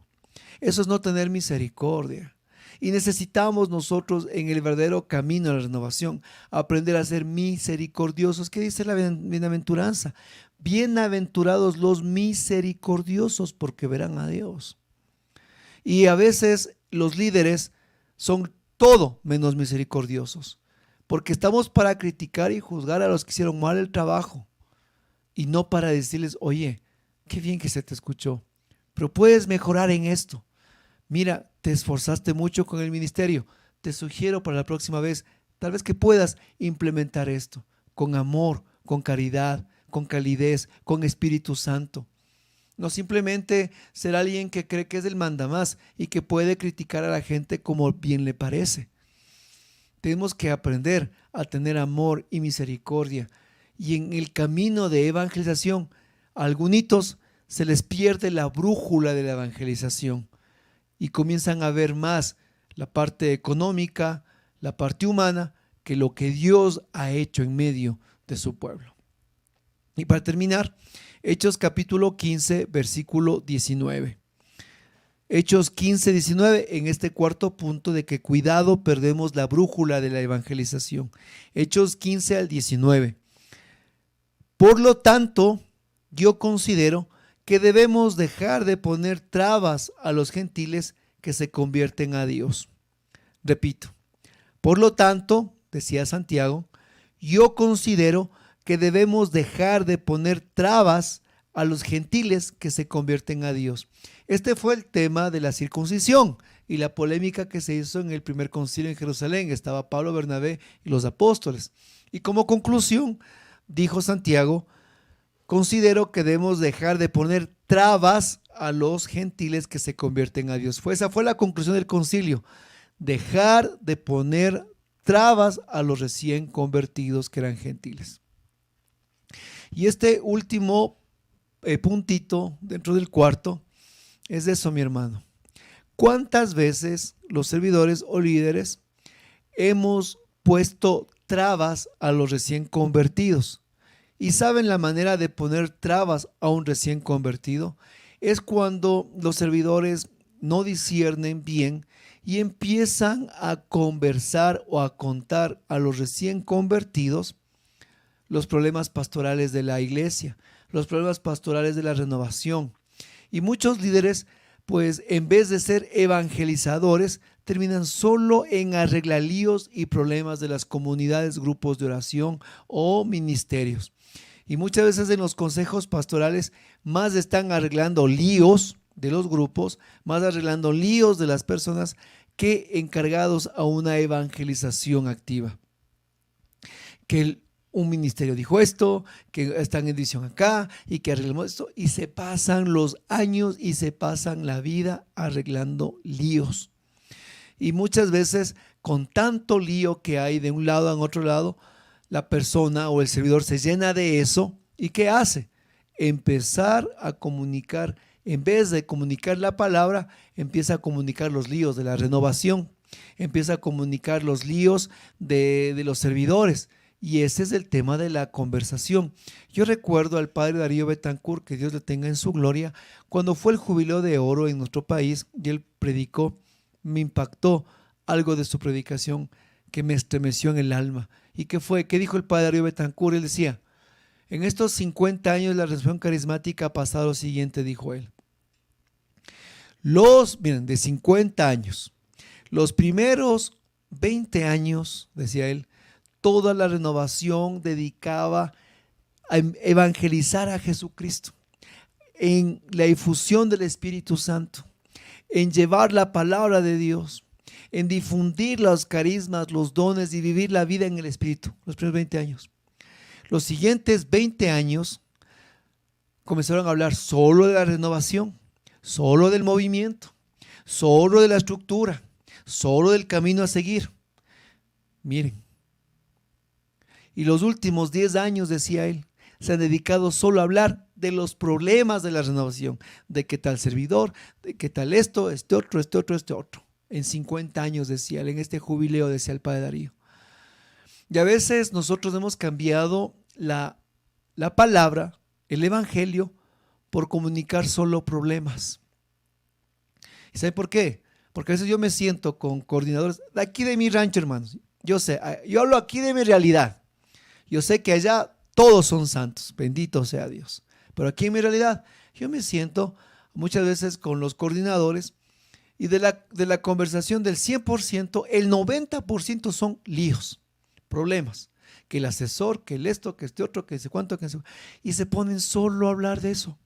Eso es no tener misericordia. Y necesitamos nosotros en el verdadero camino de la renovación aprender a ser misericordiosos. ¿Qué dice la bienaventuranza? Bienaventurados los misericordiosos, porque verán a Dios. Y a veces los líderes son todo menos misericordiosos, porque estamos para criticar y juzgar a los que hicieron mal el trabajo y no para decirles, oye, qué bien que se te escuchó, pero puedes mejorar en esto. Mira, te esforzaste mucho con el ministerio, te sugiero para la próxima vez, tal vez que puedas implementar esto con amor, con caridad, con calidez, con Espíritu Santo. No simplemente ser alguien que cree que es el mandamás y que puede criticar a la gente como bien le parece. Tenemos que aprender a tener amor y misericordia. Y en el camino de evangelización, a algunos se les pierde la brújula de la evangelización y comienzan a ver más la parte económica, la parte humana, que lo que Dios ha hecho en medio de su pueblo. Y para terminar, Hechos capítulo 15, versículo 19. Hechos 15, 19, en este cuarto punto de que cuidado, perdemos la brújula de la evangelización. Hechos 15 al 19. Por lo tanto, yo considero que debemos dejar de poner trabas a los gentiles que se convierten a Dios. Repito, por lo tanto, decía Santiago, yo considero que debemos dejar de poner trabas a los gentiles que se convierten a Dios. Este fue el tema de la circuncisión y la polémica que se hizo en el primer concilio en Jerusalén. Estaba Pablo, Bernabé y los apóstoles. Y como conclusión, dijo Santiago, considero que debemos dejar de poner trabas a los gentiles que se convierten a Dios. Esa fue la conclusión del concilio. Dejar de poner trabas a los recién convertidos que eran gentiles. Y este último puntito dentro del cuarto es eso, mi hermano. ¿Cuántas veces los servidores o líderes hemos puesto trabas a los recién convertidos? ¿Y saben la manera de poner trabas a un recién convertido? Es cuando los servidores no disciernen bien y empiezan a conversar o a contar a los recién convertidos los problemas pastorales de la iglesia, los problemas pastorales de la renovación. Y muchos líderes, pues en vez de ser evangelizadores, terminan solo en arreglar líos y problemas de las comunidades, grupos de oración o ministerios. Y muchas veces en los consejos pastorales más están arreglando líos de los grupos, más arreglando líos de las personas que encargados a una evangelización activa. Que un ministerio dijo esto, que están en edición acá y que arreglamos esto, y se pasan los años y se pasan la vida arreglando líos. Y muchas veces con tanto lío que hay de un lado a otro lado, la persona o el servidor se llena de eso. ¿Y qué hace? Empezar a comunicar, en vez de comunicar la palabra, empieza a comunicar los líos de la renovación, empieza a comunicar los líos de los servidores. Y ese es el tema de la conversación. Yo recuerdo al padre Darío Betancourt, que Dios le tenga en su gloria, cuando fue el jubileo de oro en nuestro país y él predicó, me impactó algo de su predicación que me estremeció en el alma. ¿Y qué fue? ¿Qué dijo el padre Darío Betancourt? Él decía, en estos 50 años la renovación carismática ha pasado lo siguiente, dijo él. Miren, de 50 años, los primeros 20 años, decía él, toda la renovación dedicaba a evangelizar a Jesucristo, en la difusión del Espíritu Santo, en llevar la palabra de Dios, en difundir los carismas, los dones y vivir la vida en el Espíritu, los primeros 20 años. Los siguientes 20 años comenzaron a hablar solo de la renovación, solo del movimiento, solo de la estructura, solo del camino a seguir. Miren, y los últimos 10 años, decía él, se han dedicado solo a hablar de los problemas de la renovación, de qué tal servidor, de qué tal esto, este otro. En 50 años, decía él, en este jubileo, decía el padre Darío. Y a veces nosotros hemos cambiado la palabra, el evangelio, por comunicar solo problemas. ¿Y sabe por qué? Porque a veces yo me siento con coordinadores de aquí de mi rancho, hermanos. Yo sé, yo hablo aquí de mi realidad. Yo sé que allá todos son santos, bendito sea Dios. Pero aquí en mi realidad, yo me siento muchas veces con los coordinadores y de la conversación del 100%, el 90% son líos, problemas. Que el asesor, que el esto, que este otro, que ese cuánto, que ese... Y se ponen solo a hablar de eso.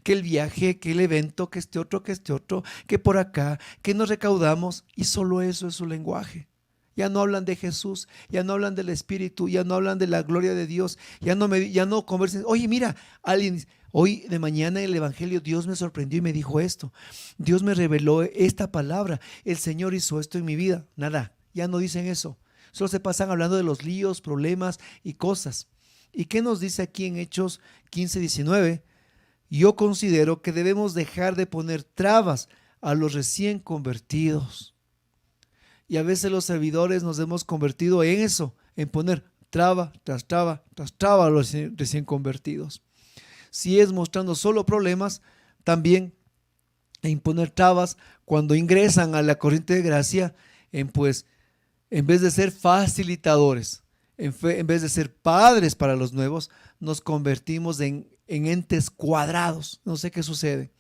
Que el viaje, que el evento, que este otro, que por acá, que nos recaudamos. Y solo eso es su lenguaje. Ya no hablan de Jesús, ya no hablan del Espíritu, ya no hablan de la gloria de Dios, ya no conversan. Oye, mira, alguien, hoy de mañana en el Evangelio Dios me sorprendió y me dijo esto. Dios me reveló esta palabra. El Señor hizo esto en mi vida. Nada, ya no dicen eso. Solo se pasan hablando de los líos, problemas y cosas. ¿Y qué nos dice aquí en Hechos 15:19? Yo considero que debemos dejar de poner trabas a los recién convertidos. Y a veces los servidores nos hemos convertido en eso, en poner traba tras traba tras traba a los recién convertidos. Si es mostrando solo problemas, también en poner trabas cuando ingresan a la corriente de gracia, en vez de ser facilitadores, en vez de ser padres para los nuevos, nos convertimos en entes cuadrados. No sé qué sucede.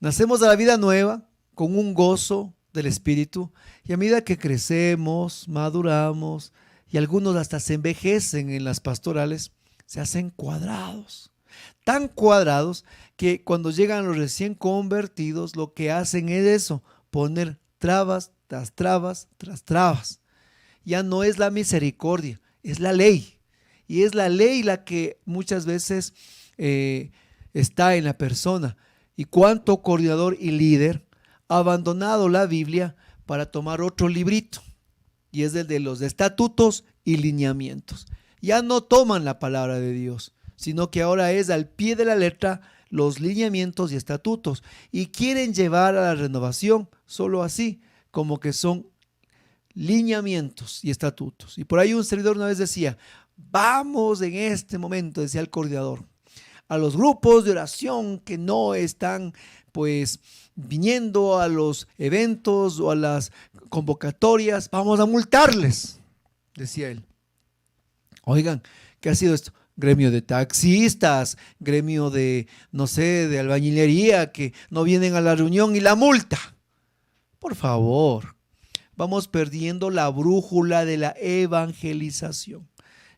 Nacemos a la vida nueva con un gozo del Espíritu y a medida que crecemos, maduramos y algunos hasta se envejecen en las pastorales, se hacen cuadrados. Tan cuadrados que cuando llegan los recién convertidos lo que hacen es eso, poner trabas tras trabas tras trabas. Ya no es la misericordia, es la ley. Y es la ley la que muchas veces está en la persona. Y cuánto coordinador y líder ha abandonado la Biblia para tomar otro librito. Y es el de los estatutos y lineamientos. Ya no toman la palabra de Dios, sino que ahora es al pie de la letra los lineamientos y estatutos y quieren llevar a la renovación solo así, como que son lineamientos y estatutos. Y por ahí un servidor una vez decía, vamos en este momento, decía el coordinador, a los grupos de oración que no están pues viniendo a los eventos o a las convocatorias, vamos a multarles, decía él. Oigan, ¿qué ha sido esto? Gremio de taxistas, gremio de, no sé, de albañilería que no vienen a la reunión y la multa. Por favor, vamos perdiendo la brújula de la evangelización.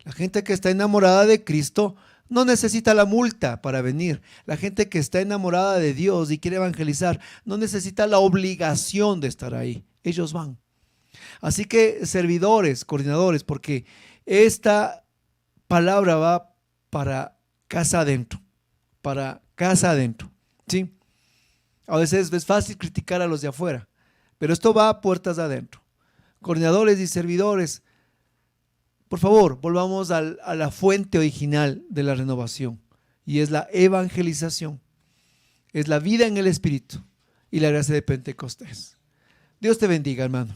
La gente que está enamorada de Cristo no necesita la multa para venir. La gente que está enamorada de Dios y quiere evangelizar no necesita la obligación de estar ahí. Ellos van. Así que servidores, coordinadores, porque esta palabra va para casa adentro, para casa adentro, ¿sí? A veces es fácil criticar a los de afuera, pero esto va a puertas adentro. Coordinadores y servidores, por favor, volvamos a la fuente original de la renovación, y es la evangelización, es la vida en el Espíritu y la gracia de Pentecostés. Dios te bendiga, hermano.